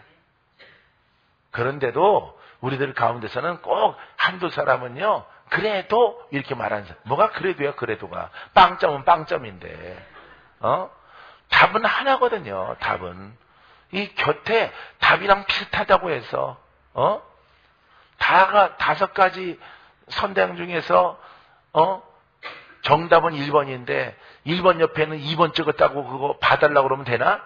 그런데도 우리들 가운데서는 꼭 한두 사람은요, 그래도 이렇게 말하는 사람. 뭐가 그래도야, 그래도가. 빵점은 빵점인데. 답은 하나거든요, 답은. 이 곁에 답이랑 비슷하다고 해서, 다섯 가지 선대양 중에서, 정답은 1번인데, 1번 옆에는 2번 찍었다고 그거 봐달라고 그러면 되나?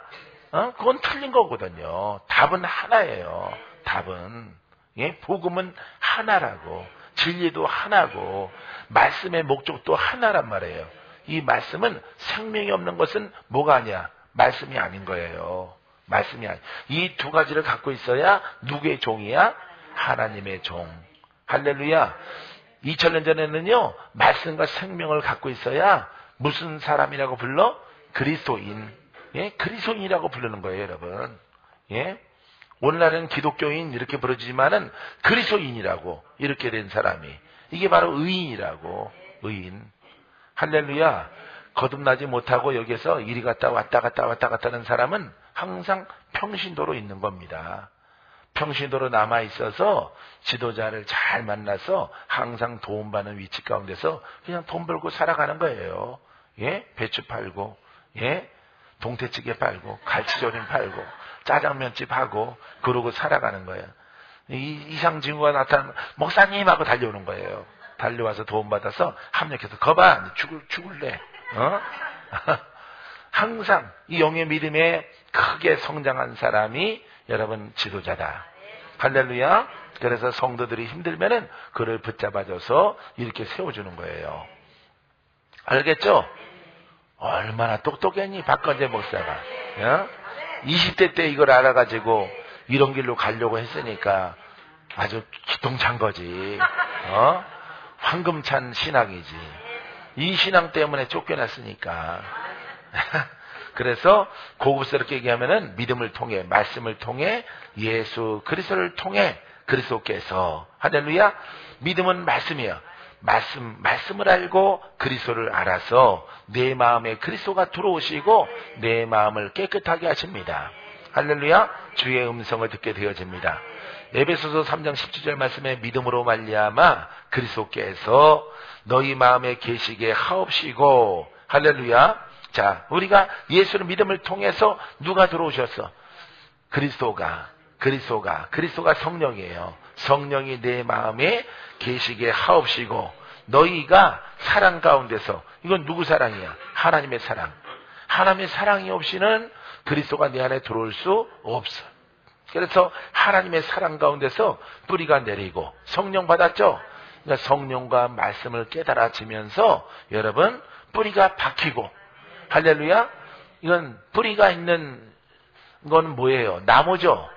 그건 틀린 거거든요. 답은 하나예요. 답은. 예? 복음은 하나라고. 진리도 하나고. 말씀의 목적도 하나란 말이에요. 이 말씀은 생명이 없는 것은 뭐가 아니야? 말씀이 아닌 거예요. 말씀이 아니. 이 두 가지를 갖고 있어야 누구의 종이야? 하나님의 종. 할렐루야. 2000년 전에는요, 말씀과 생명을 갖고 있어야 무슨 사람이라고 불러? 그리스도인. 예? 그리스도인이라고 부르는 거예요, 여러분. 예? 오늘날은 기독교인 이렇게 부르지만은 그리스도인이라고 이렇게 된 사람이. 이게 바로 의인이라고. 의인. 할렐루야. 거듭나지 못하고 여기서 이리 갔다 왔다 하는 사람은 항상 평신도로 있는 겁니다. 평신도로 남아있어서 지도자를 잘 만나서 항상 도움받는 위치 가운데서 그냥 돈 벌고 살아가는 거예요. 예? 배추 팔고, 예? 동태찌개 팔고, 갈치조림 팔고, 짜장면집 하고, 그러고 살아가는 거예요. 이상 징후가 나타나면 목사님 하고 달려오는 거예요. 달려와서 도움받아서 합력해서 거봐, 죽을래. 항상 이 영의 믿음에 크게 성장한 사람이 여러분 지도자다. 할렐루야. 그래서 성도들이 힘들면은 그를 붙잡아줘서 이렇게 세워주는 거예요. 알겠죠? 얼마나 똑똑했니 박건재 목사가. 20대 때 이걸 알아가지고 이런 길로 가려고 했으니까 아주 기똥찬 거지. 황금찬 신앙이지. 이 신앙 때문에 쫓겨났으니까. 그래서 고급스럽게 얘기하면은 믿음을 통해, 말씀을 통해, 예수 그리스도를 통해 그리스도께서, 할렐루야. 믿음은 말씀이에요. 말씀을 알고 그리스도를 알아서 내 마음에 그리스도가 들어오시고 내 마음을 깨끗하게 하십니다. 할렐루야. 주의 음성을 듣게 되어집니다. 에베소서 3장 17절 말씀에 믿음으로 말미암아 그리스도께서 너희 마음에 계시게 하옵시고, 할렐루야. 자, 우리가 예수를 믿음을 통해서 누가 들어오셨어? 그리스도가 성령이에요. 성령이 내 마음에 계시게 하옵시고, 너희가 사랑 가운데서, 이건 누구 사랑이야? 하나님의 사랑. 하나님의 사랑이 없이는 그리스도가 내 안에 들어올 수 없어. 그래서 하나님의 사랑 가운데서 뿌리가 내리고, 성령 받았죠? 그러니까 성령과 말씀을 깨달아지면서 여러분 뿌리가 박히고, 할렐루야. 이건 뿌리가 있는 건 뭐예요? 나무죠.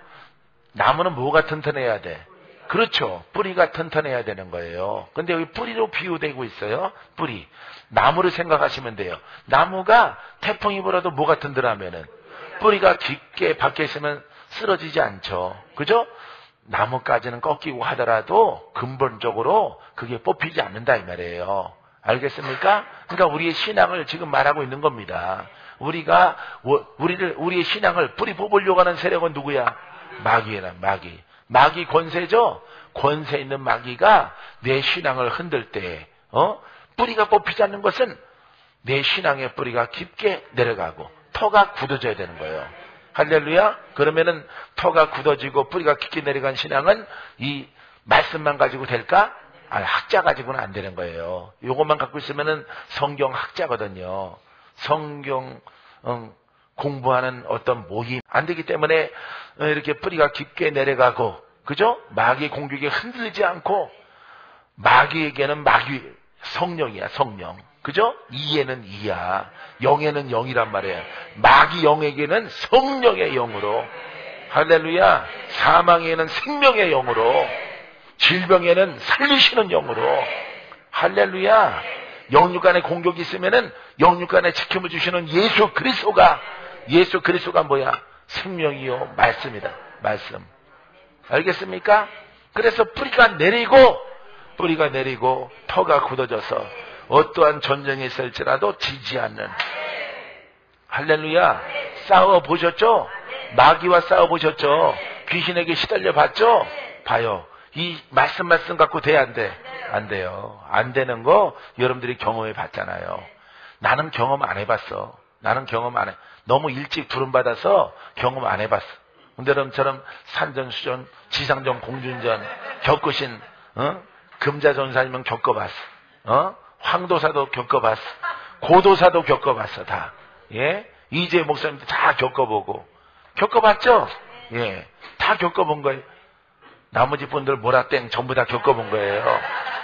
나무는 뭐가 튼튼해야 돼? 그렇죠. 뿌리가 튼튼해야 되는 거예요. 근데 여기 뿌리로 비유되고 있어요. 뿌리. 나무를 생각하시면 돼요. 나무가 태풍이 불어도 뭐가 튼튼하면은 뿌리가 깊게 박혀 있으면 쓰러지지 않죠. 그죠? 나무까지는 꺾이고 하더라도 근본적으로 그게 뽑히지 않는다 이 말이에요. 알겠습니까? 그러니까 우리의 신앙을 지금 말하고 있는 겁니다. 우리의 신앙을 뿌리 뽑으려고 하는 세력은 누구야? 마귀란 마귀. 마귀 권세죠? 권세 있는 마귀가 내 신앙을 흔들 때, 뿌리가 뽑히지 않는 것은 내 신앙의 뿌리가 깊게 내려가고 터가 굳어져야 되는 거예요. 할렐루야? 그러면은 터가 굳어지고 뿌리가 깊게 내려간 신앙은 이 말씀만 가지고 될까? 학자 가지고는 안 되는 거예요. 이것만 갖고 있으면은 성경 학자거든요. 성경 공부하는 어떤 모임 안 되기 때문에 이렇게 뿌리가 깊게 내려가고, 그죠? 마귀의 공격에 흔들리지 않고, 마귀에게는 마귀 성령이야, 성령. 그죠? 이에는 이야. 영에는 영이란 말이에요. 마귀 영에게는 성령의 영으로. 할렐루야. 사망에는 생명의 영으로. 질병에는 살리시는 영으로. 할렐루야. 영육간의 공격이 있으면은 영육간의 지킴을 주시는 예수 그리스도가 뭐야? 생명이요 말씀이다. 말씀. 알겠습니까? 그래서 뿌리가 내리고 터가 굳어져서 어떠한 전쟁이 있을지라도 지지 않는. 할렐루야. 싸워보셨죠? 마귀와 싸워보셨죠? 귀신에게 시달려 봤죠? 봐요. 이 말씀 갖고 돼, 안 돼? 안 돼요. 안 되는 거 여러분들이 경험해 봤잖아요. 나는 경험 안 해봤어. 너무 일찍 부름받아서 경험 안 해봤어. 근데 여러분처럼 산전수전, 지상전, 공중전 겪으신 금자전사님은 겪어봤어. 황도사도 겪어봤어. 고도사도 겪어봤어. 다. 예? 이재 목사님도 다 겪어봤죠? 예. 다 겪어본 거예요. 나머지 분들 모라땡 전부 다 겪어본 거예요.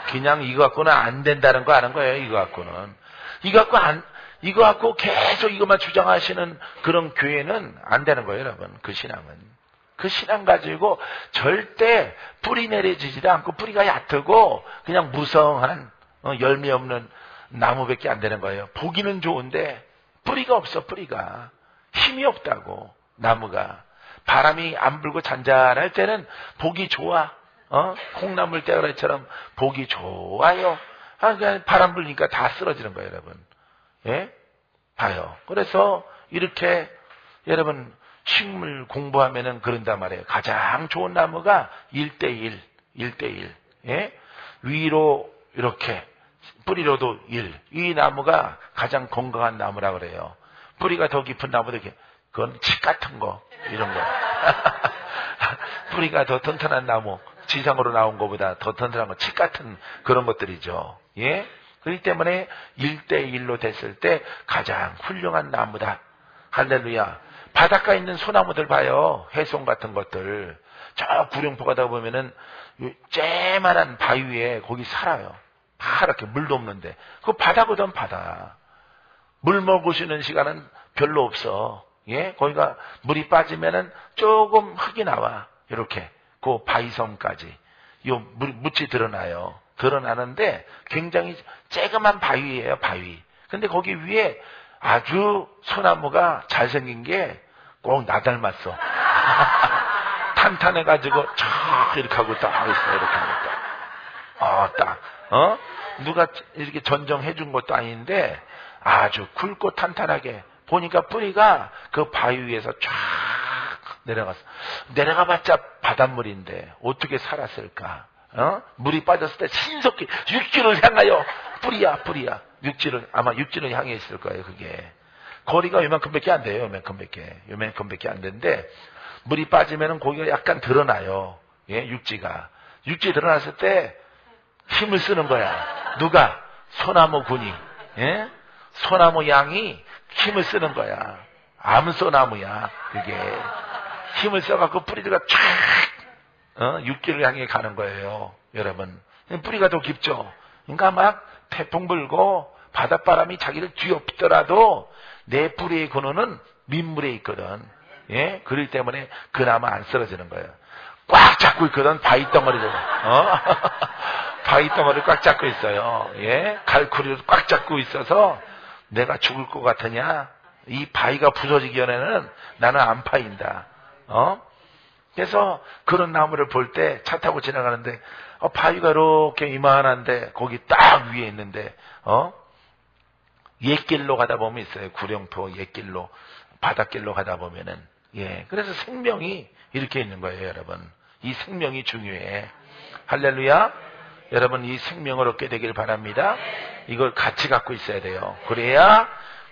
그냥 이거 갖고는 안 된다는 거 아는 거예요. 이거 갖고 계속 이것만 주장하시는 그런 교회는 안 되는 거예요, 여러분. 그 신앙 가지고 절대 뿌리 내려지지도 않고 뿌리가 얕고 그냥 무성한 열매 없는 나무밖에 안 되는 거예요. 보기는 좋은데 뿌리가 없어. 뿌리가 힘이 없다고. 나무가 바람이 안 불고 잔잔할 때는 보기 좋아. 콩나물 떼거리처럼 보기 좋아요. 그냥 바람 불니까 다 쓰러지는 거예요, 여러분. 예? 봐요. 그래서 이렇게 여러분 식물 공부하면은 그런단 말이에요. 가장 좋은 나무가 1:1. 예? 위로 이렇게 뿌리로도 1. 이 나무가 가장 건강한 나무라 그래요. 뿌리가 더 깊은 나무도 그건 칡 같은 거 이런 거. 뿌리가 더 튼튼한 나무, 지상으로 나온 것보다 더 튼튼한 거, 칡 같은 그런 것들이죠. 예? 그렇기 때문에 1:1로 됐을 때 가장 훌륭한 나무다. 할렐루야. 바닷가에 있는 소나무들 봐요. 해송 같은 것들. 저 구룡포 가다 보면은 쬐만한 바위 위에 거기 살아요. 파랗게 물도 없는데. 그거 바다거든, 바다. 물 먹으시는 시간은 별로 없어. 예? 거기가 물이 빠지면은 조금 흙이 나와. 이렇게. 그 바위섬까지. 요 묻이 드러나요. 드러나는데 굉장히 쬐그만 바위예요, 바위. 근데 거기 위에 아주 소나무가 잘생긴 게 꼭 나 닮았어. 탄탄해가지고 쫙 이렇게 하고 딱 있어. 이렇게 하고 딱. 누가 이렇게 전정해준 것도 아닌데 아주 굵고 탄탄하게. 보니까 뿌리가 그 바위 위에서 쫙 내려갔어. 내려가봤자 바닷물인데 어떻게 살았을까? 물이 빠졌을 때 신속히 육지를 향하여 뿌리야. 아마 육지를 향해 있을 거예요, 그게. 거리가 요만큼밖에 안 돼요, 요만큼밖에 안 되는데, 물이 빠지면은 고기가 약간 드러나요. 예, 육지가. 육지 드러났을 때 힘을 쓰는 거야. 누가? 소나무군이. 예? 소나무 양이 힘을 쓰는 거야. 암소나무야, 그게. 힘을 써갖고 뿌리가 쫙, 육지를 향해 가는 거예요, 여러분. 뿌리가 더 깊죠? 그러니까 막 태풍 불고 바닷바람이 자기를 뒤엎더라도 내 뿌리의 근원은 민물에 있거든. 예? 그렇기 때문에 그나마 안 쓰러지는 거예요. 꽉 잡고 있거든, 바위덩어리를. 바위덩어리를 꽉 잡고 있어요. 예? 갈쿠리를 꽉 잡고 있어서 내가 죽을 것 같으냐? 이 바위가 부서지기 전에는 나는 안 파인다. 그래서 그런 나무를 볼 때 차 타고 지나가는데 바위가 이렇게 이만한데 거기 딱 위에 있는데 옛길로 가다 보면 있어요. 구룡포 옛길로 바닷길로 가다 보면은 예. 그래서 생명이 이렇게 있는 거예요, 여러분. 이 생명이 중요해. 할렐루야. 여러분 이 생명을 얻게 되길 바랍니다. 이걸 같이 갖고 있어야 돼요. 그래야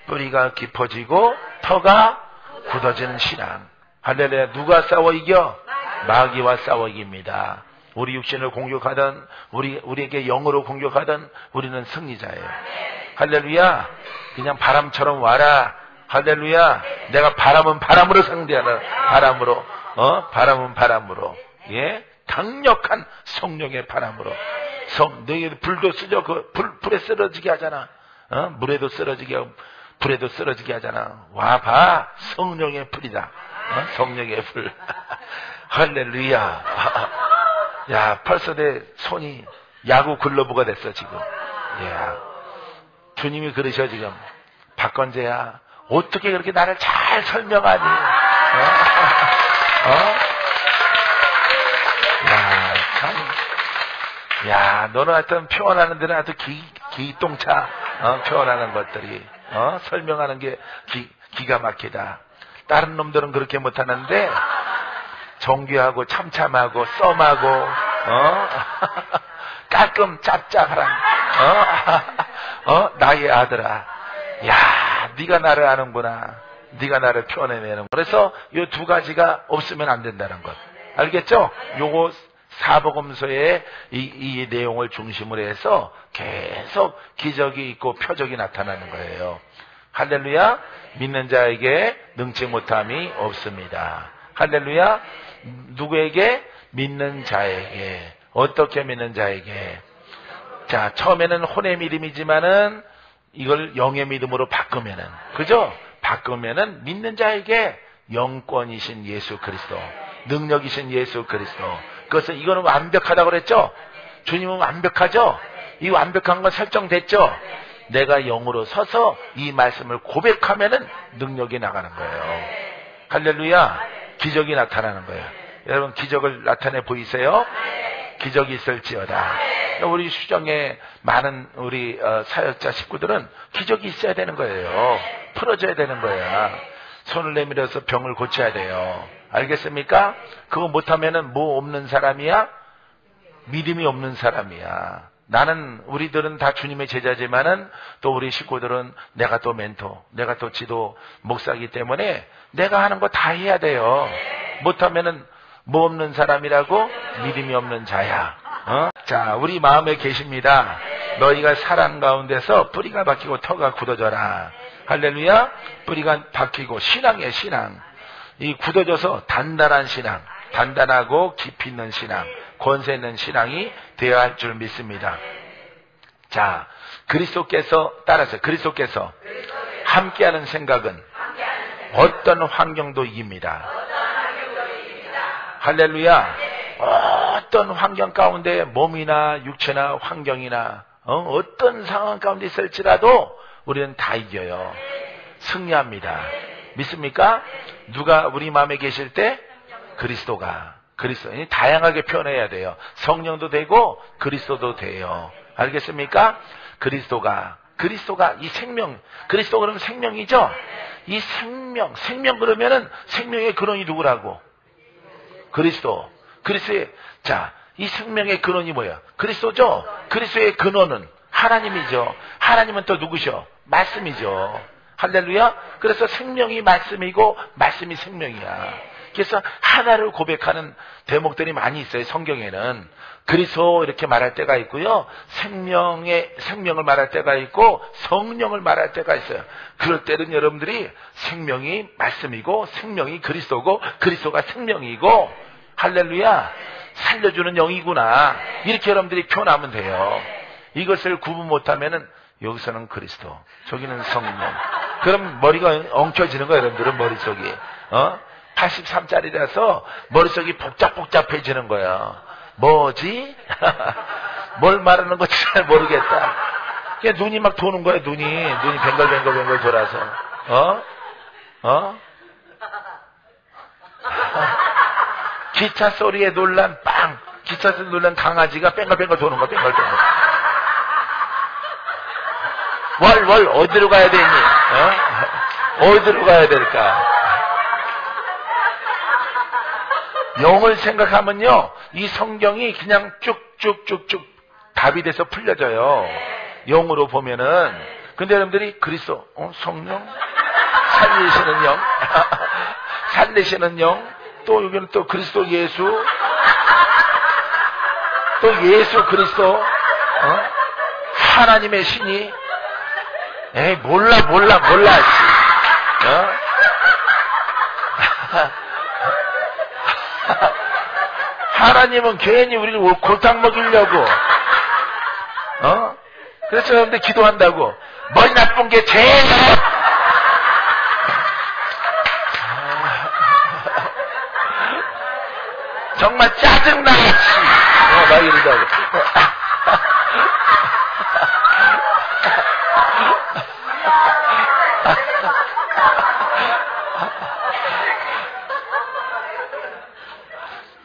뿌리가 깊어지고 터가 굳어지는 신앙. 할렐루야. 누가 싸워 이겨? 마귀와 싸워 이깁니다. 우리 육신을 공격하든 우리에게 영으로 공격하든 우리는 승리자예요. 할렐루야. 그냥 바람처럼 와라. 할렐루야. 내가 바람은 바람으로 상대하는 바람으로. 바람은 바람으로. 예? 강력한 성령의 바람으로. 너희 불도 쓰죠. 불에 쓰러지게 하잖아. 물에도 쓰러지게 하고 불에도 쓰러지게 하잖아. 와봐, 성령의 불이다. 성령의 불. 할렐루야. 야, 벌써 내 손이 야구 글러브가 됐어 지금. 야, 주님이 그러셔 지금. 박건재야, 어떻게 그렇게 나를 잘 설명하니? 야, 참. 야, 너는 하여튼 표현하는 데는 아주 기똥차, 표현하는 것들이, 설명하는 게 기가 막히다. 다른 놈들은 그렇게 못하는데, 정교하고 참참하고 썸하고, 깔끔 짭짭하란, 나의 아들아. 야, 네가 나를 아는구나. 네가 나를 표현해내는. 그래서 이 두 가지가 없으면 안 된다는 것. 알겠죠? 요거 사복음서의 이 내용을 중심으로 해서 계속 기적이 있고 표적이 나타나는 거예요. 할렐루야. 믿는 자에게 능치 못함이 없습니다. 할렐루야. 누구에게? 믿는 자에게. 어떻게 믿는 자에게? 자, 처음에는 혼의 믿음이지만은 이걸 영의 믿음으로 바꾸면은, 그죠? 바꾸면은 믿는 자에게 영권이신 예수 그리스도, 능력이신 예수 그리스도. 그것은 이거는 완벽하다고 그랬죠? 주님은 완벽하죠? 이 완벽한 건 설정됐죠? 내가 영으로 서서 이 말씀을 고백하면은 능력이 나가는 거예요. 할렐루야. 기적이 나타나는 거예요. 여러분, 기적을 나타내 보이세요? 기적이 있을지어다. 우리 수정에 많은 우리 사역자 식구들은 기적이 있어야 되는 거예요. 풀어줘야 되는 거야. 손을 내밀어서 병을 고쳐야 돼요. 알겠습니까? 그거 못하면은 뭐 없는 사람이야? 믿음이 없는 사람이야. 나는, 우리들은 다 주님의 제자지만은 또 우리 식구들은 내가 또 멘토, 내가 또 지도 목사이기 때문에 내가 하는 거 다 해야 돼요. 못하면은 뭐 없는 사람이라고? 믿음이 없는 자야. 자, 우리 마음에 계십니다. 너희가 사랑 가운데서 뿌리가 박히고 터가 굳어져라. 할렐루야. 뿌리가 박히고 신앙이에요. 신앙. 이 굳어져서 단단한 신앙, 단단하고 깊이 있는 신앙, 권세 있는 신앙이 되어야 할 줄 믿습니다. 자, 그리스도께서, 따라서 그리스도께서 함께하는 생각은 어떤 환경도 이깁니다. 할렐루야. 어떤 환경 가운데 몸이나 육체나 환경이나 어떤 상황 가운데 있을지라도 우리는 다 이겨요. 승리합니다. 믿습니까? 누가 우리 마음에 계실 때? 그리스도가. 그리스도. 다양하게 표현해야 돼요. 성령도 되고 그리스도도 돼요. 알겠습니까? 그리스도가 이 생명, 그리스도 그러면 생명이죠? 이 생명 그러면은 생명의 근원이 누구라고? 그리스도. 그리스도의, 자, 이 생명의 근원이 뭐야? 그리스도죠? 그리스도의 근원은 하나님이죠. 하나님은 또 누구셔? 말씀이죠. 할렐루야? 그래서 생명이 말씀이고 말씀이 생명이야. 그래서 하나를 고백하는 대목들이 많이 있어요. 성경에는. 그리스도 이렇게 말할 때가 있고요. 생명을 말할 때가 있고 성령을 말할 때가 있어요. 그럴 때는 여러분들이 생명이 말씀이고 생명이 그리스도고 그리스도가 생명이고 할렐루야. 살려주는 영이구나. 이렇게 여러분들이 표현하면 돼요. 이것을 구분 못하면은 여기서는 그리스도, 저기는 성령. 그럼 머리가 엉켜지는 거예요. 여러분들은 머릿속이. 83짜리라서 머릿속이 복잡해지는 거야. 뭐지? 뭘 말하는 건지 잘 모르겠다. 그냥 눈이 막 도는 거야. 눈이 뱅글뱅글 돌아서. 기차 소리에 놀란 기차 소리에 놀란 강아지가 뱅글뱅글 도는 거야. 뱅글뱅글. 월 어디로 가야 되니? 어디로 가야 될까? 영을 생각하면요, 이 성경이 그냥 쭉쭉쭉쭉 답이 돼서 풀려져요. 영으로 보면은. 근데 여러분들이 그리스도, 성령, 살리시는 영, 살리시는 영, 또 여기는 또 그리스도 예수, 또 예수 그리스도, 하나님의 신이, 에이, 몰라. 하나님은 괜히 우리를 골탕 먹이려고. 그래서 여러분들 기도한다고. 머리 나쁜 게 제일 정말 짜증나. 막 이러다가.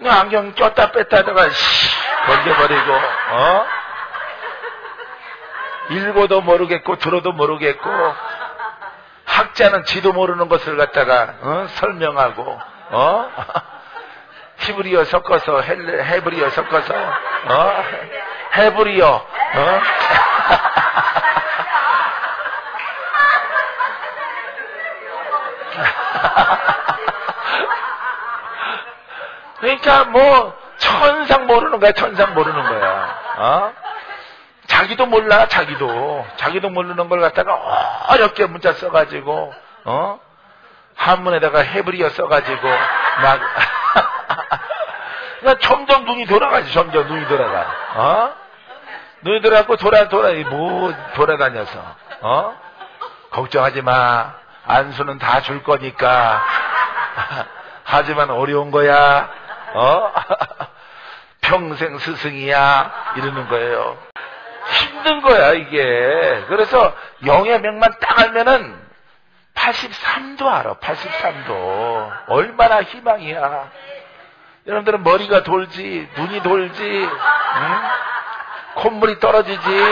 안경 꼈다 뺐다 하다가 건져버리고 읽어도 모르겠고 들어도 모르겠고 학자는 지도 모르는 것을 갖다가 설명하고 히브리어 섞어서 헤브리어 섞어서 헤브리어 그러니까 뭐 천상 모르는 거야. 천상 모르는 거야. 자기도 몰라. 자기도 모르는 걸 갖다가 어렵게 문자 써가지고 한문에다가 헤브리어 써가지고 막 그러니까 점점 눈이 돌아가지. 점점 눈이 돌아가. 눈이 돌아가고 돌아다녀서 걱정하지 마. 안수는 다 줄 거니까. 하지만 어려운 거야. 평생 스승이야. 이러는 거예요. 힘든 거야 이게. 그래서 영의 맥만 딱 알면은 83도 알아. 83도 얼마나 희망이야. 여러분들은 머리가 돌지, 눈이 돌지, 콧물이 떨어지지.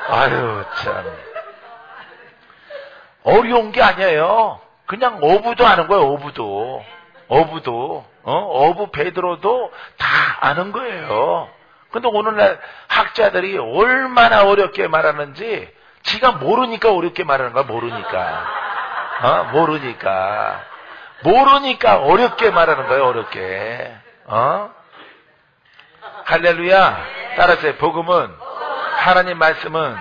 아유 참 어려운 게 아니에요. 그냥 어부도 아는 거예요. 어부도 어부 베드로도 다 아는 거예요. 근데 오늘날 학자들이 얼마나 어렵게 말하는지 지가 모르니까 어렵게 말하는 거야. 모르니까 어렵게 말하는 거예요. 어렵게. 할렐루야. 따라서 복음은 하나님 말씀은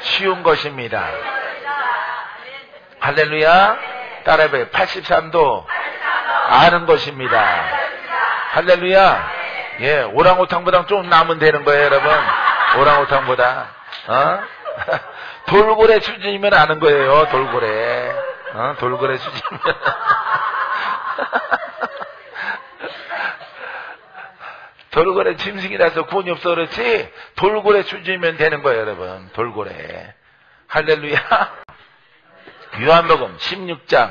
쉬운 것입니다. 할렐루야. 따라해봐요. 83도 아는 것입니다. 할렐루야. 예, 오랑우탕보다 좀 남으면 되는 거예요, 여러분. 오랑우탕보다. 돌고래 수준이면 아는 거예요, 돌고래. 돌고래 수준이면. 돌고래 짐승이라서 구원이 없어 그렇지, 돌고래 수준이면 되는 거예요, 여러분. 돌고래. 할렐루야. 요한복음 16장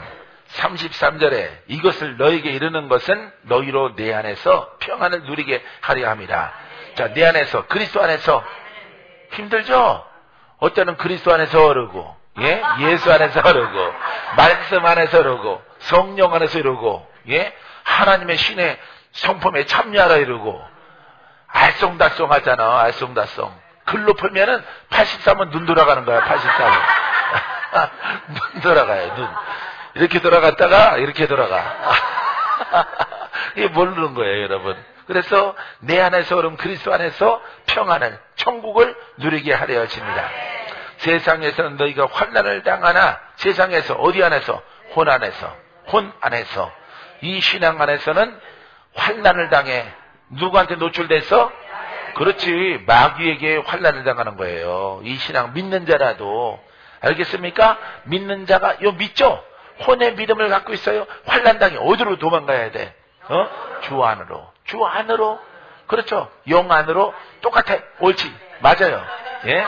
33절에 이것을 너에게 이르는 것은 너희로 내 안에서 평안을 누리게 하려 함이라. 자, 내 안에서, 그리스도 안에서. 힘들죠? 어때는 그리스도 안에서 어르고, 예? 예수 안에서 어르고, 말씀 안에서 어르고, 성령 안에서 이루고, 예? 하나님의 신의 성품에 참여하라 이러고, 알쏭달쏭 하잖아. 알쏭달쏭. 글로 풀면은 83은 눈 돌아가는 거야. 83은. 눈 돌아가요. 눈. 이렇게 돌아갔다가 이렇게 돌아가. 이게 모르는 거예요, 여러분. 그래서 내 안에서 그럼 그리스도 안에서 평안을, 천국을 누리게 하려 하십니다. 세상에서는 너희가 환난을 당하나, 세상에서 어디 안에서? 혼 안에서. 혼 안에서. 이 신앙 안에서는 환난을 당해. 누구한테 노출돼서? 그렇지, 마귀에게 환난을 당하는 거예요. 이 신앙 믿는 자라도. 알겠습니까? 믿는 자가 믿죠? 혼의 믿음을 갖고 있어요. 환난 당해. 어디로 도망가야 돼? 주 안으로. 주 안으로. 그렇죠? 영 안으로. 똑같아. 옳지. 맞아요. 예?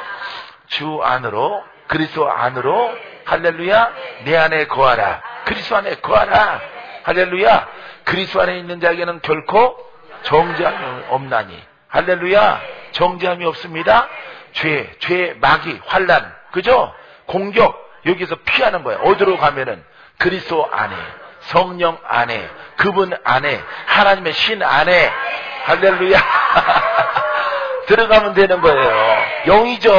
주 안으로, 그리스도 안으로. 할렐루야. 내 안에 거하라. 그리스도 안에 거하라. 할렐루야. 그리스도 안에 있는 자에게는 결코 정죄함이 없나니. 할렐루야. 정죄함이 없습니다. 죄, 마귀, 환난, 그죠? 공격, 여기서 피하는 거예요. 어디로 가면은 그리스도 안에, 성령 안에, 그분 안에, 하나님의 신 안에. 할렐루야. 들어가면 되는 거예요. 영이죠.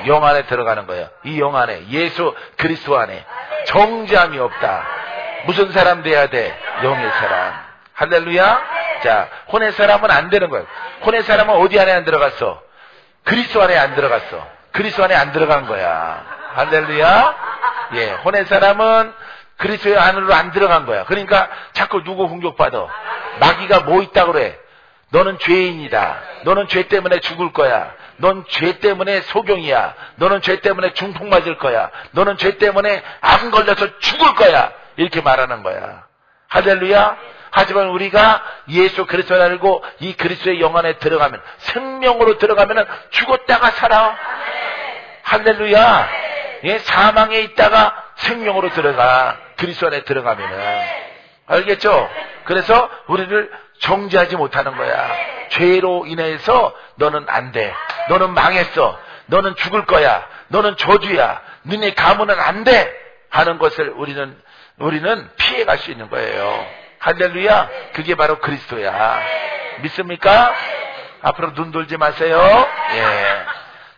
영 안에 들어가는 거예요. 이 영 안에, 예수 그리스도 안에 정죄함이 없다. 무슨 사람 돼야 돼? 영의 사람. 할렐루야. 자, 혼의 사람은 안 되는 거예요. 혼의 사람은 어디 안에 안 들어갔어? 그리스도 안에 안 들어갔어. 그리스도 안에 안 들어간 거야. 할렐루야. 예, 혼의 사람은 그리스도 안으로 안 들어간 거야. 그러니까 자꾸 누구 공격받아? 마귀가 뭐 있다고 그래? 너는 죄인이다. 너는 죄 때문에 죽을 거야. 넌 죄 때문에 소경이야. 너는 죄 때문에 중풍 맞을 거야. 너는 죄 때문에 암 걸려서 죽을 거야. 이렇게 말하는 거야. 할렐루야. 하지만 우리가 예수 그리스도를 알고 이 그리스도의 영 안에 들어가면, 생명으로 들어가면 죽었다가 살아. 할렐루야. 예, 사망에 있다가 생명으로 들어가. 그리스도 안에 들어가면은. 알겠죠? 그래서 우리를 정죄하지 못하는 거야. 죄로 인해서 너는 안 돼. 너는 망했어. 너는 죽을 거야. 너는 저주야. 너네 가문은 안 돼. 하는 것을 우리는 피해갈 수 있는 거예요. 할렐루야. 그게 바로 그리스도야. 믿습니까? 앞으로 눈 돌지 마세요. 예.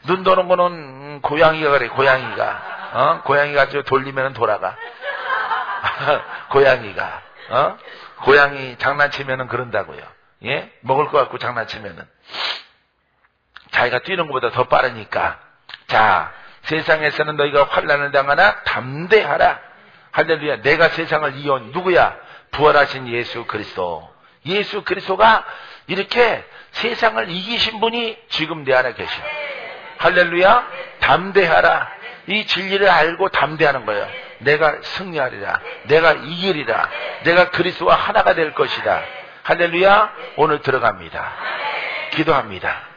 눈 도는 거는 고양이가 그래. 고양이가. 고양이가 돌리면 돌아가. 고양이가. 고양이 장난치면은 그런다고요. 예? 먹을 것 같고 장난치면은. 자기가 뛰는 것보다 더 빠르니까. 자, 세상에서는 너희가 환난을 당하나 담대하라. 할렐루야. 내가 세상을 이겨온 누구야? 부활하신 예수 그리스도. 예수 그리스도가 이렇게 세상을 이기신 분이 지금 내 안에 계셔. 할렐루야. 담대하라. 이 진리를 알고 담대하는 거예요. 내가 승리하리라. 내가 이기리라. 내가 그리스도와 하나가 될 것이다. 할렐루야. 오늘 들어갑니다. 기도합니다.